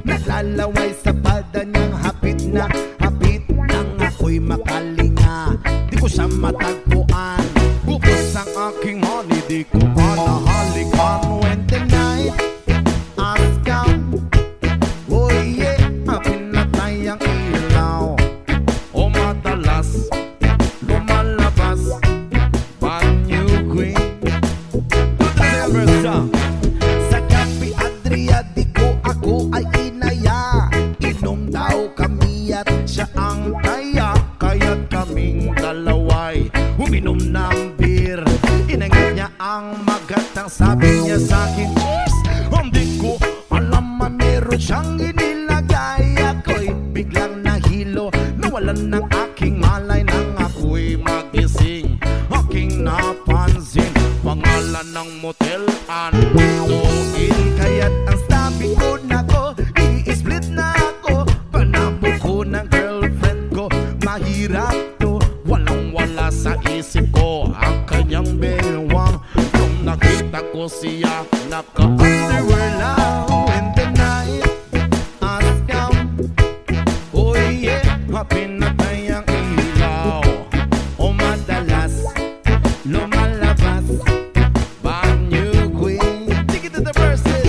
Nalalaway sa pada niyang hapit na hapit. Nang ako'y makalinga, di ko siya matagpuan. Bukos ang aking money, di ko pa nahalikan. When the night has come, oh yeah, pinatay ang ilaw. O madalas lumalabas Banyo Queen. Sa Cafe Adria, di ko ako ay inaya. Inom daw kami at siya ang taya. Kaya't kaming dalaway uminom ng beer. Inangat niya ang magatang, sabi niya sa'kin, cheers! Hindi ko alam man meron siyang inilagay. Ako'y biglang nahilo, nawalan ng aking malay. Nang ako'y magising, aking napansin pangalan ng motel, Antuin. Kaya't ang sabi ko na ko, i-split na ako. Panabo ko ng girlfriend ko, mahirap to. Walang-wala sa isip ko ang kanyang bewang. Nung nakita ko siya, naka-underwear lang. when the night has come. Oh yeah, pinatay ang ilaw. O madalas lumalabas banyo queen. Take it to the verses.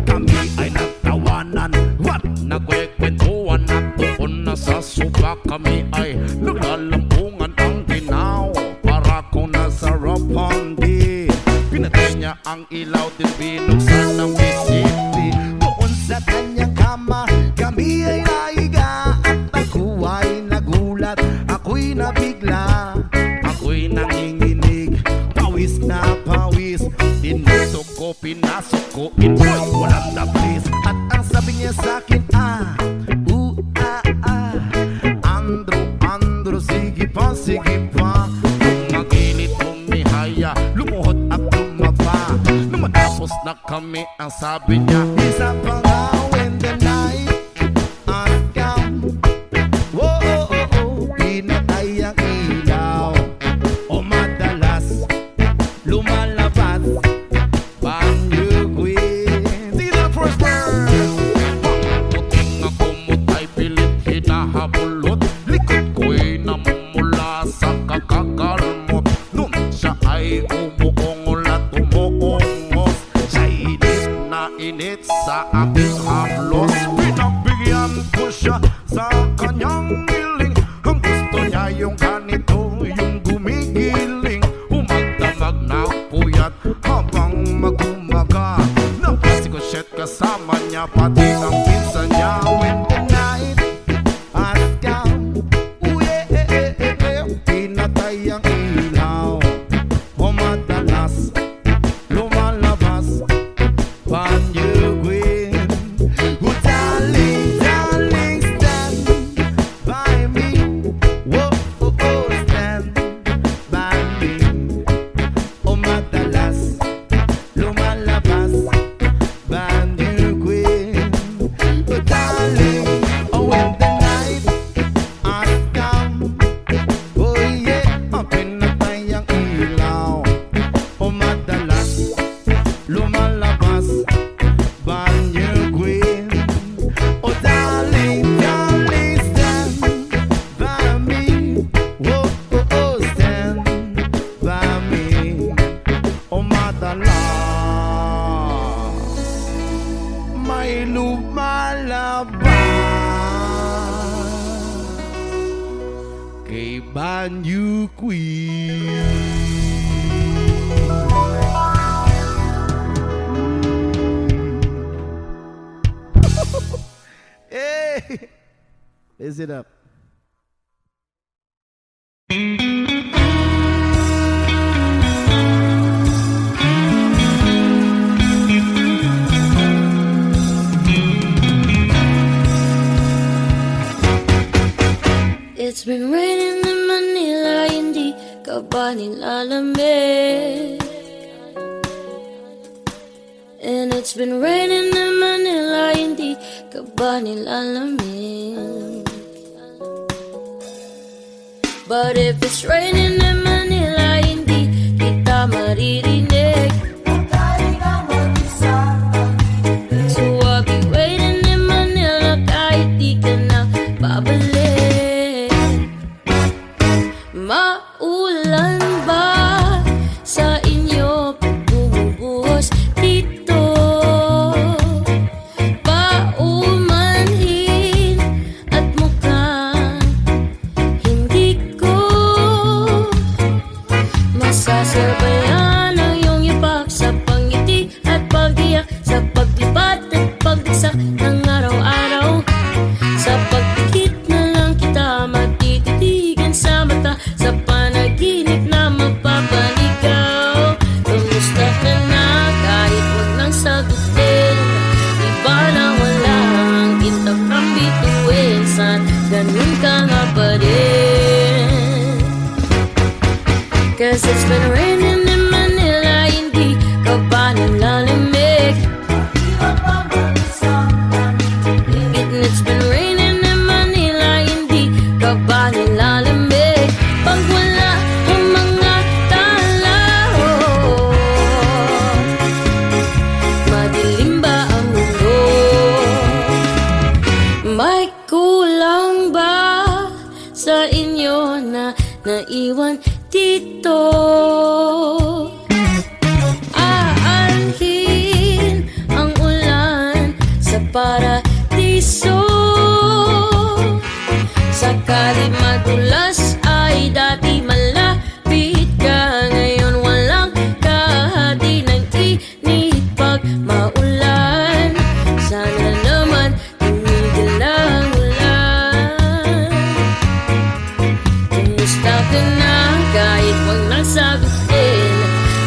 Kami ay nagtawanan, what? Nagkwekwentuhan at doon na sa suba. Kami ay naglalampungan ang ginaw. Para kung nasa Roppongi. Pinatay niya ang ilaw, din binuksan ng bisiti. Doon sa kanyang kama, kami ay naiga. At ako ay nagulat, ako'y nabigla. Ako'y nanginginig, pawis na pawis. Tinusok ko, pinasok ko, inboy, walang tapis. At ang sabi niya sa'kin, Andro, sige pa, sige pa. Tumagilid, tumihaya, lumuhod at tumaba. Nung matapos na kami, ang sabi niya, isa pa nga when the night has come. Whoa, oh, oh, oh, pinatay ang ilaw. O madalas lumalabas banyo queen. See the first verse. Puting ako mutay pilit hinahabulot. Likod ko'y namumula sa kakakalmot. Nun siya ay umuungol at umuungos. Siya'y init sa aking haplos. Pinagbigyan ko siya sa kanyang hiling. Ang gusto niya yung ganito, yung gumigiling. Umagdamag na puyat habang magumaga. Napasi ko shit kasama niya, pati ang pinsan niya. When the night has come, pinatay ang ilaw. O madalas lumalabas banyo queen. Oh darling, darling, stand by me. Whoa, oh, oh, stand by me. O madalas lumalabas banyo queen. Oh darling, oh when the night has come. Oh yeah, pinatay ang ilaw. O madalas lumalabas banyo queen. Oh darling, darling, stand by me. Whoa, oh, oh, stand by me. O madalas may lumalabas kay banyo queen. Hey, is it up? It's been raining in Manila, hindi ka ba nilalamig? And it's been raining in Manila, hindi ka ba nilalamig? But if it's raining in Manila, hindi kita maririnig. So I'll be waiting in Manila kahit di ka na babalik. Maulan ba sa inyo pag bumubuhos dito? Paumanhin at mukhang hindi ko masasabayan ang iyong ipak sa pangiti at pag-iyak, sa paglipat at pagdagsak ng araw-araw. Sa pagdikit na lang kita matititigan sa mata, sa panaginip na magpapaligaw. Kamusta ka na kahit wag nang sagutin? Di ba na wala ang kintab ng bituin? San ganun ka nga pa rin? Cause it's been raining in Manila, hindi ka ba nilalamig? And it's been raining in Manila, hindi ka ba nilalamig? Pag wala ang mga tala, madilim naiwan dito. Aalhin ang ulan sa paradiso. Sakali madulas ay dati malapit ka. Ngayon walang kahati ng init pag maulan. Sana naman tumigil ang ulan. Kumusta ka na kahit wag nasagutin?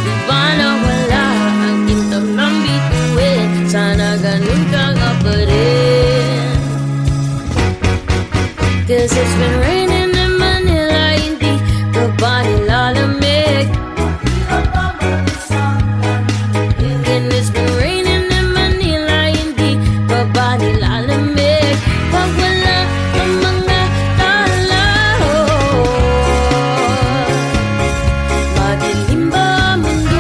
Di ba nawala ang kintab ng bituin? Sana ganun ka nga pa rin. 'Cause it's been raining in Manila, hindi ka ba nilalamig? And it's been raining in Manila, hindi ka ba nilalamig? Pag wala ang mga tao, madilim ba ang mundo?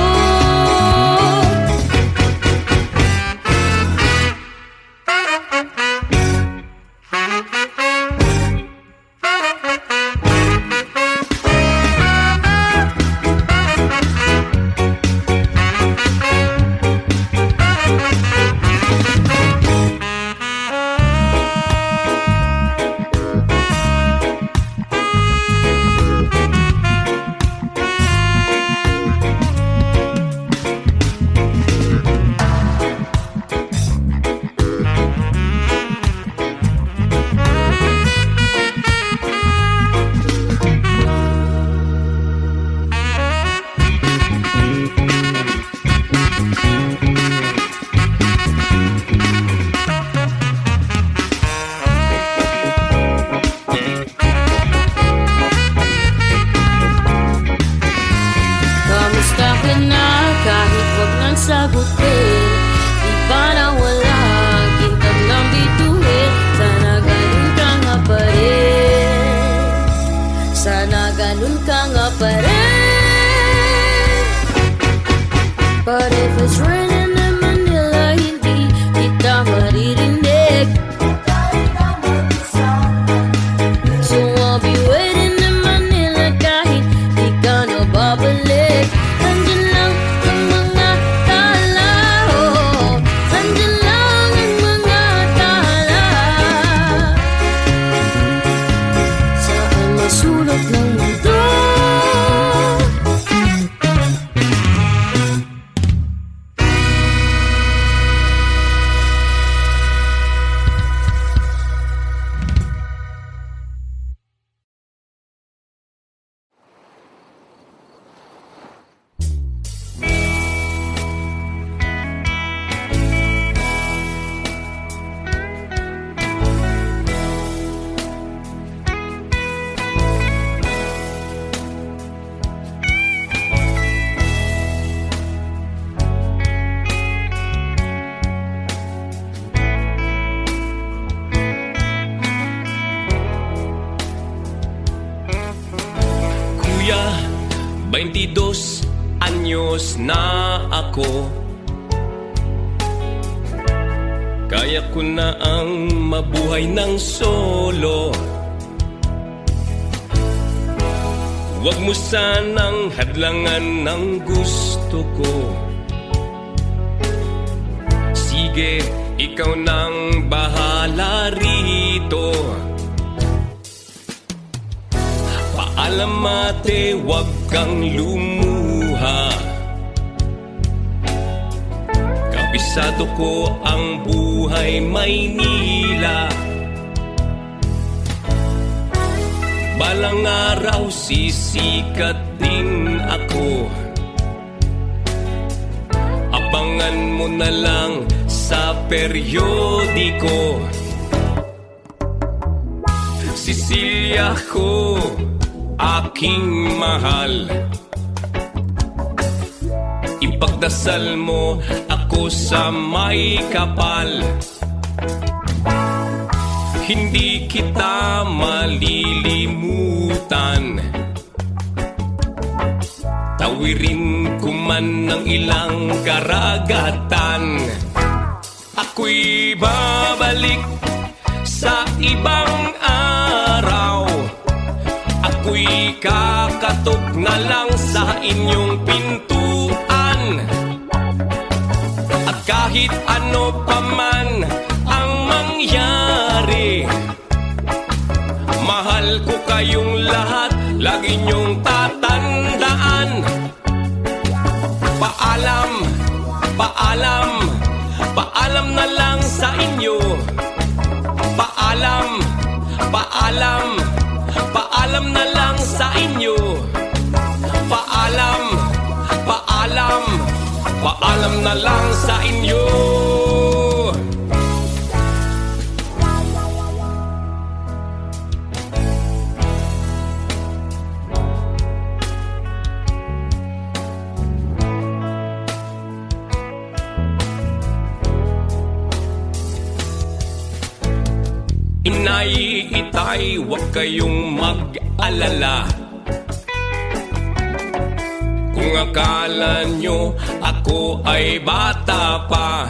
Kamusta ka na kahit wag nang sagutin? Di ba nawala ang kintab ng bituin? Sana ganun ka nga pa rin. Sana ganun ka nga pa rin. But if it's raining in Manila, hindi kita maririnig. So I'll be waiting in Manila kahit di ka na babalik. Andyan lang ang mga tala, oh. Andyan lang ang mga tala. Saan masulot ng mundo? Kuya, 22 anyos na ako. Kaya ko na ang mabuhay ng solo. Huwag mo sanang hadlangan ng gusto ko. Sige, ikaw nang bahala rito. Paalam ate, huwag kang lumuha. Kabisado ko ang buhay Maynila. Balang araw sisikat din ako. Abangan mo na lang sa periodiko. Cecilia ko, aking mahal, ipagdasal mo ako sa may kapal. Hindi kita malilimutan. Tawirin ko man ng ilang karagatan. Ako'y babalik sa ibang araw. Ako'y kakatok na lang sa inyong pintuan. At kahit ano pa man ang mangyari, mahal ko kayong lahat, lagi niyong tatandaan. Paalam, paalam, paalam na lang sa inyo. Paalam, paalam, paalam na lang sa inyo. Paalam, paalam, paalam na lang sa inyo. Inay, itay, huwag kayong mag-alala. Kung akala nyo ako ay bata pa,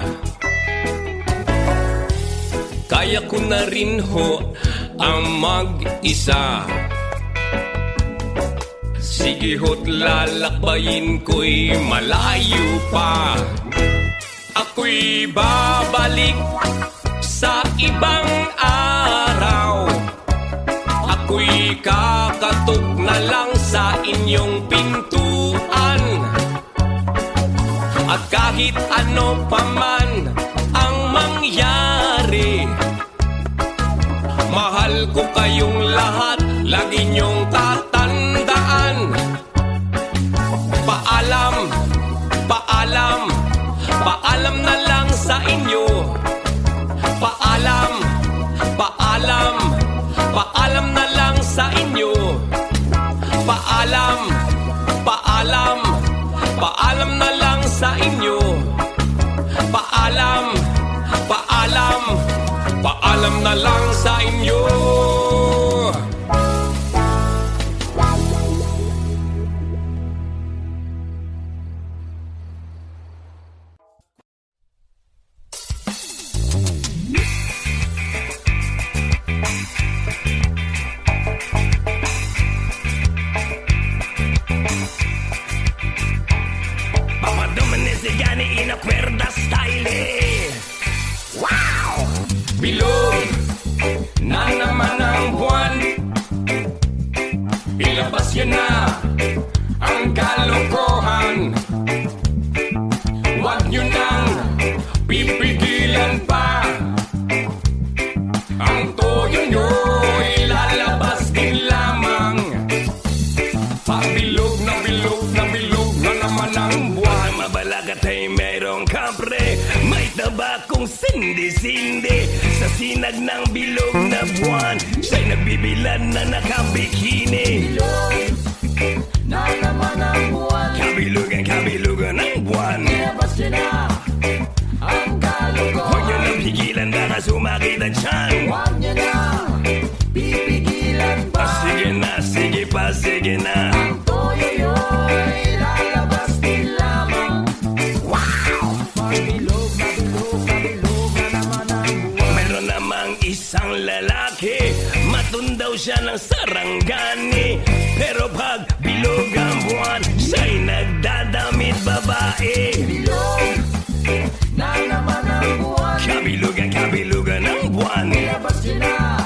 kaya ko na rin ho ang mag-isa. Sige ho't lalakbayin ko'y malayo pa. Ako'y babalik sa ibang araw. Ako'y kakatok na lang sa inyong pintuan. At kahit ano pa man ang mangyari, mahal ko kayong lahat, lagi niyong tatandaan. Paalam, paalam, paalam na lang sa inyo. Paalam, paalam, paalam na lang sa inyo. Paalam, paalam, paalam na lang sa inyo. Paalam, paalam, paalam na lang sa inyo. Bilog na naman ang buwan, ilabas yun na ang kalokohan. Huwag nyo nang pipigilan pa, ang toyo nyo ilalabas din lamang. Pabilog na bilog na bilog na naman ang buwan. Mabalagat ay merong kapre, may tabakong sindi-sindi. Sa sinag ng bilog na buwan, siya'y nagbibilad na nakabikini. Bilog na naman ang buwan, kabilugan ng buwan. Ilabas niyo na ang kalugo. Huwag niyo nang pigilan, baka sumakit ang tiyan. Huwag niyo na pipigilan pa. Sige na, sige pa, sige na. Ang toyo yo'y lalabas din lamang. Wow! Bilog na bilog na bilog na naman ang buwan. Meron namang isang lalaki, matundaw siya ng sarangani. Pero pag bilog ang buwan, siya'y nagdadamit babae. Bilog na naman ang buwan, kabilugan ng buwan. Ilabas niyo na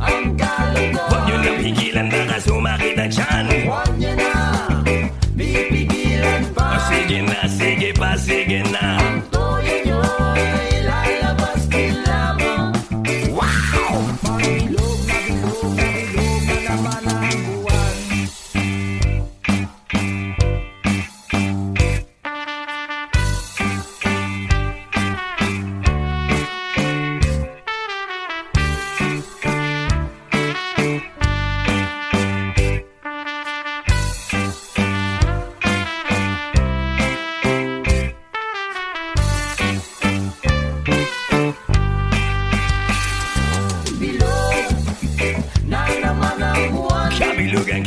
ang kalugo. Huwag niyo nang pigilan, baka sumakit ang tiyan. Huwag niyo na pipigilan pa. Sige na, sige pa, sige na. Ang toyo nyo'y lalabas din lamang. Wow! Bilog na bilog na bilog na naman ang buwan.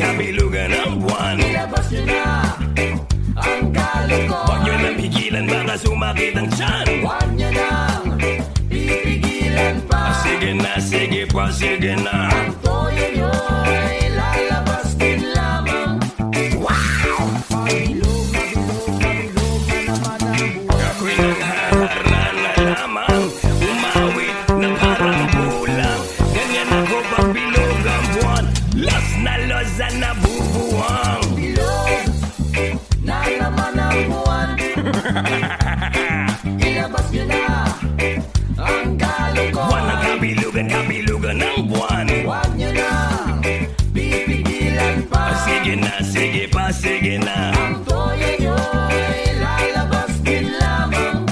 Kabilugan ng buwan. Ilabas niyo na ang kalugo. Huwag niyo nang pigilan, baka sumakit ang tiyan. Huwag niyo nang pipigilan pa. Sige na, sige pa, sige na. Ang toyo nyo'y lalabas din lamang. Ilabas nyo na ang kalokohan. Buwan ng kabilugan, kabilugan ng buwan. Huwag nyo na pipigilan pa. Sige na, sige pa, sige na. Ang toyo nyo'y lalabas din lamang.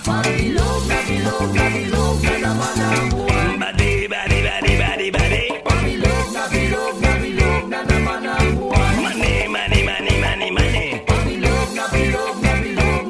Pabilog na bilog na bilog na naman ang buwan. Badi, badi, badi, badi, badi. Pabilog na bilog na bilog na naman ang buwan. Money, money, money, money, money. Pabilog na bilog na bilog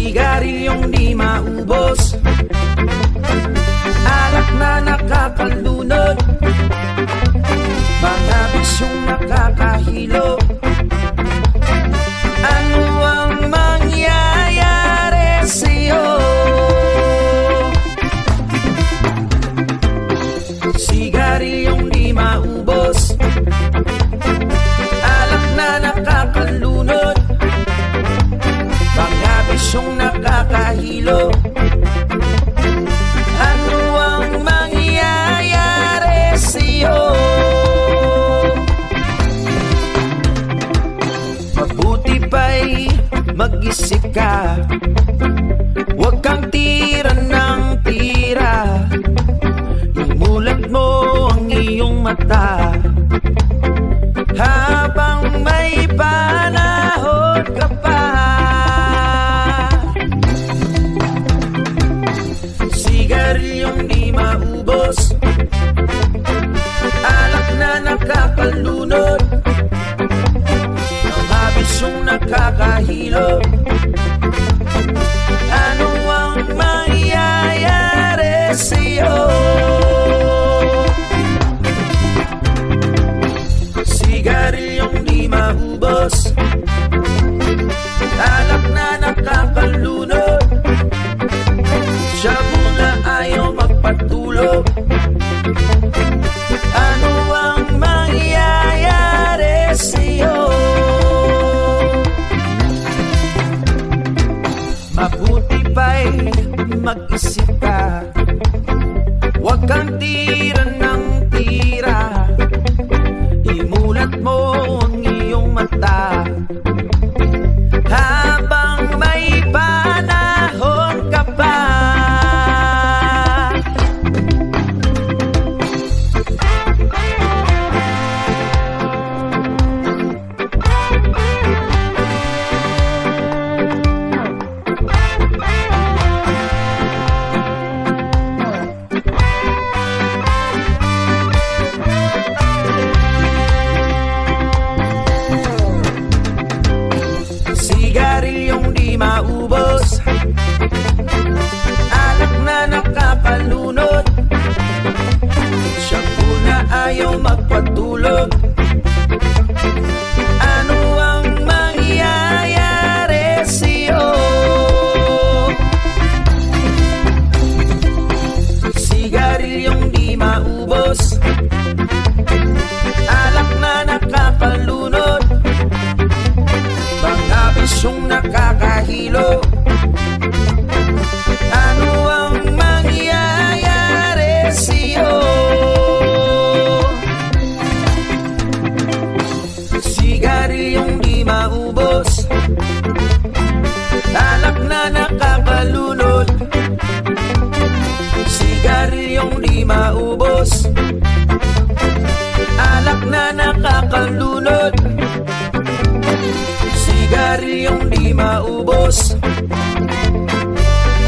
Sigaryong di maubos, alak na nakakalunod, mga bisyong nakakahilo. Ano ang mangyayari sa'yo? Sigaryong di maubos, alak na nakakalunod, mga bisyong nakakahilo. Ano ang mangyayari sa'yo? Mabuti pa'y mag-isip ka, huwag kang tira ng tira. Imulat mo ang iyong mata habang may panahon ka pa. Sigaryong di maubos, alak na nakakalunod, mga bisyong nakakahilo. Ano ang mangyayari sa'yo? Sigaryong di maubos, alak na nakakalunod, shabu na ayaw magpatulog. Ano ang mangyayari sa'yo? Mabuti pa'y mag-isip ka, huwag kang tira ng tira. Imulat mo ang iyong mata habang may panahon ka pa. Sigaryong di maubos, alak na nakakalunod, shabu na ayaw magpatulog. Ano ang mangyayari sa'yo? Sigaryong di maubos, alak na nakakalunod, mga bisyong nakakahilo. Ano ang mangyayari sa'yo? Sigaryong di maubos, alak na nakakalunod, sigaryong di maubos, alak na nakakalunod, sigaryong di maubos,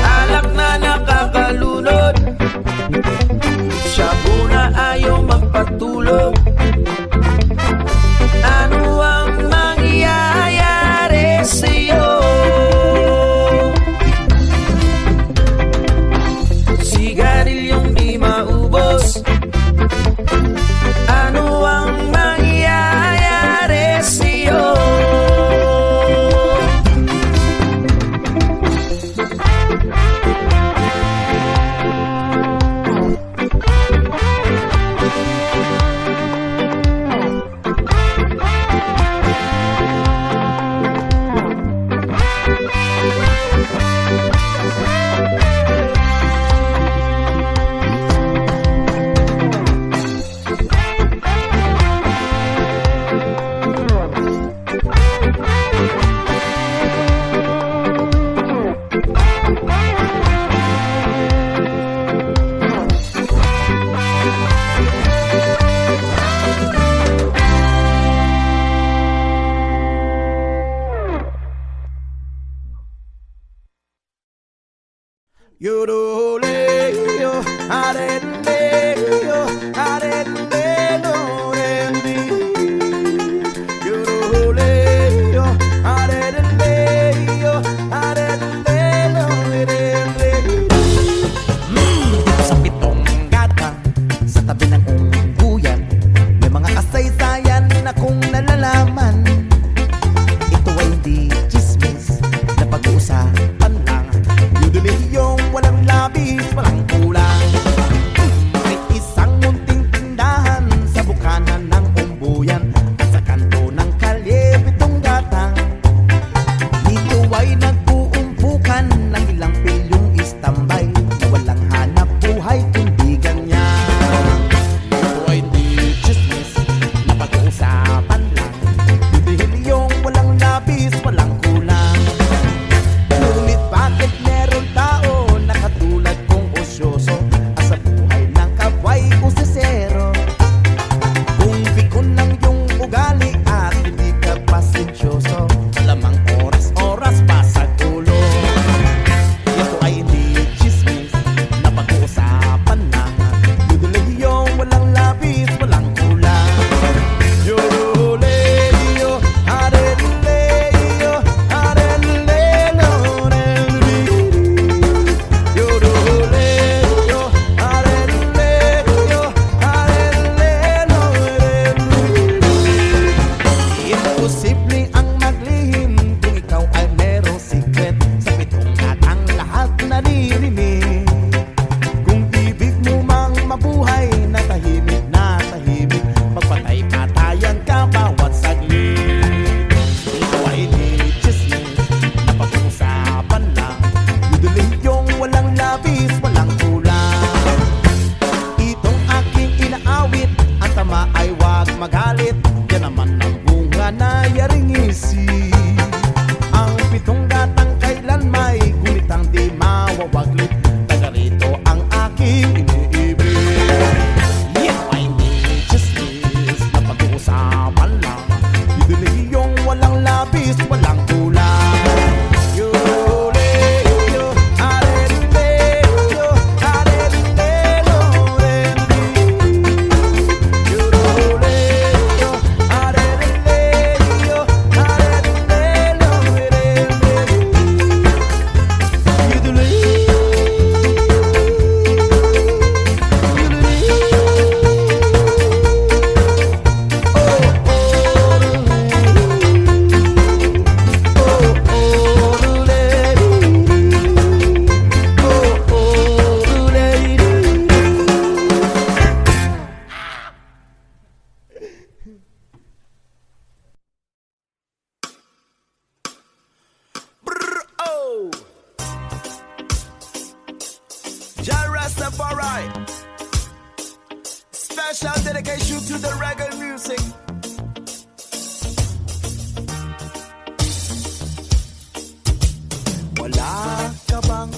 alak na nakakalunod, shabu na ayaw magpatulog. Ano ang mangyayari sa'yo? Sigaryong di maubos, ano ang mangyayari sa'yo? Yoroleo, areleo, areleo, rendi. Yoroleo, areleo, areleo. Jah Rastafari. Special dedication to the reggae music. Wala ka bang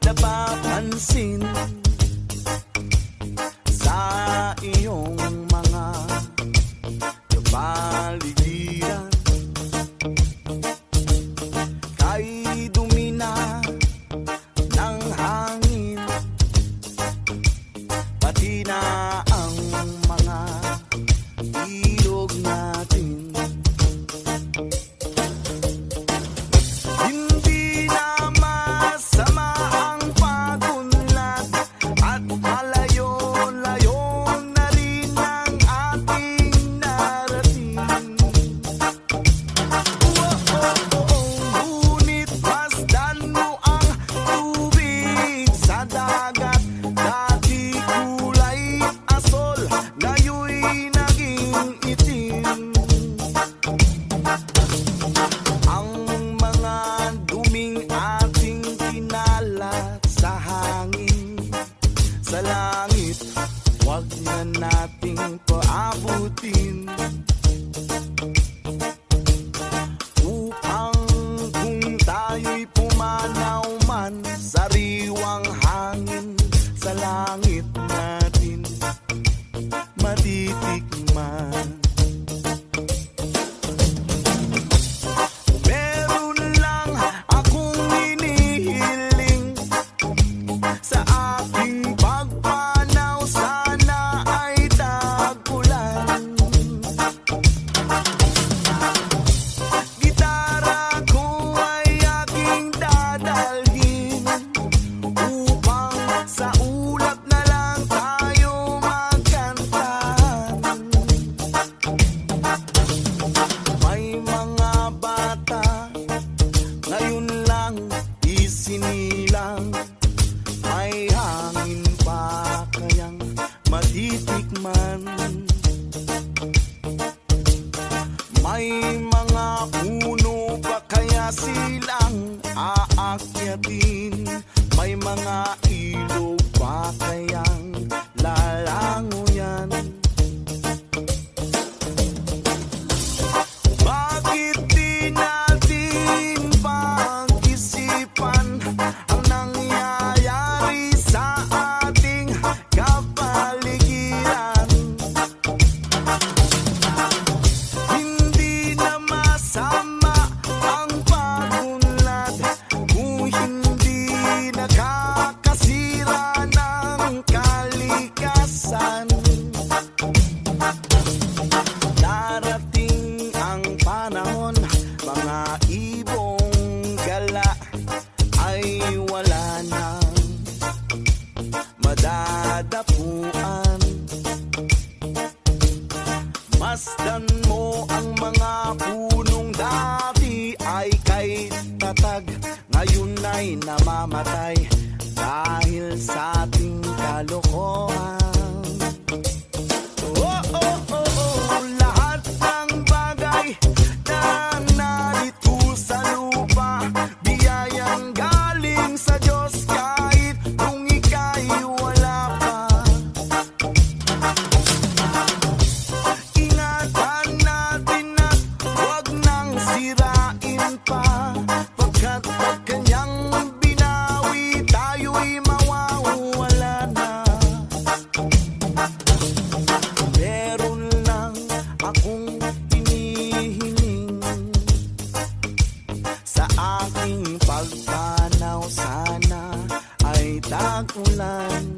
napapansin sa iyong mga kapaligiran? Kay dumi na ng hangin, pati na ang mga ilog natin. Hindi na masama ang pagunlad at malayo-layo na rin ang ating narating. Ngunit masdan mo ang tubig sa dagat. Dati kulay asol, ngayon'y naging itim. Ang mga duming ating kinalat sa hangin, sa langit, wag na nating paabutin. Upang kung tayo'y pumanaw man, sariwang hangin sa langit natin matitikman. Meron lang akong hinihiling sa aking pagpanaw, sana ay tag-ulan. Gitara ko ay aking dadalhin upang sa ulap na lang tayo magkantahan. May mga bata ngayon lang isinilang, may hangin pa kayang matitikman. May mga puno pa kaya silang aakyatin, may mga ilog pa kayang lalanguyan. Bakit di natin pag-isipan ang nangyayari sa ating kapaligiran? Hindi na masama ang pagunlad kung hindi nakakasira ng kalikasan. Darating ang panahon, mga ibong gala ay wala nang madadapuan. Masdan mo ang mga punong dati ay kay tatag, ngayon ay namamatay dahil sa ating kalokohan. Lahat ng bagay na narito sa lupa, biyayang galing sa Diyos kahit kung ika'y wala pa. Ingatan natin at huwag nang sirain pa, pagkat pag kanyang binawi tayo'y mawawala na. Meron lang akong hinihiling sa aking pagpanaw, sana ay tag-ulan.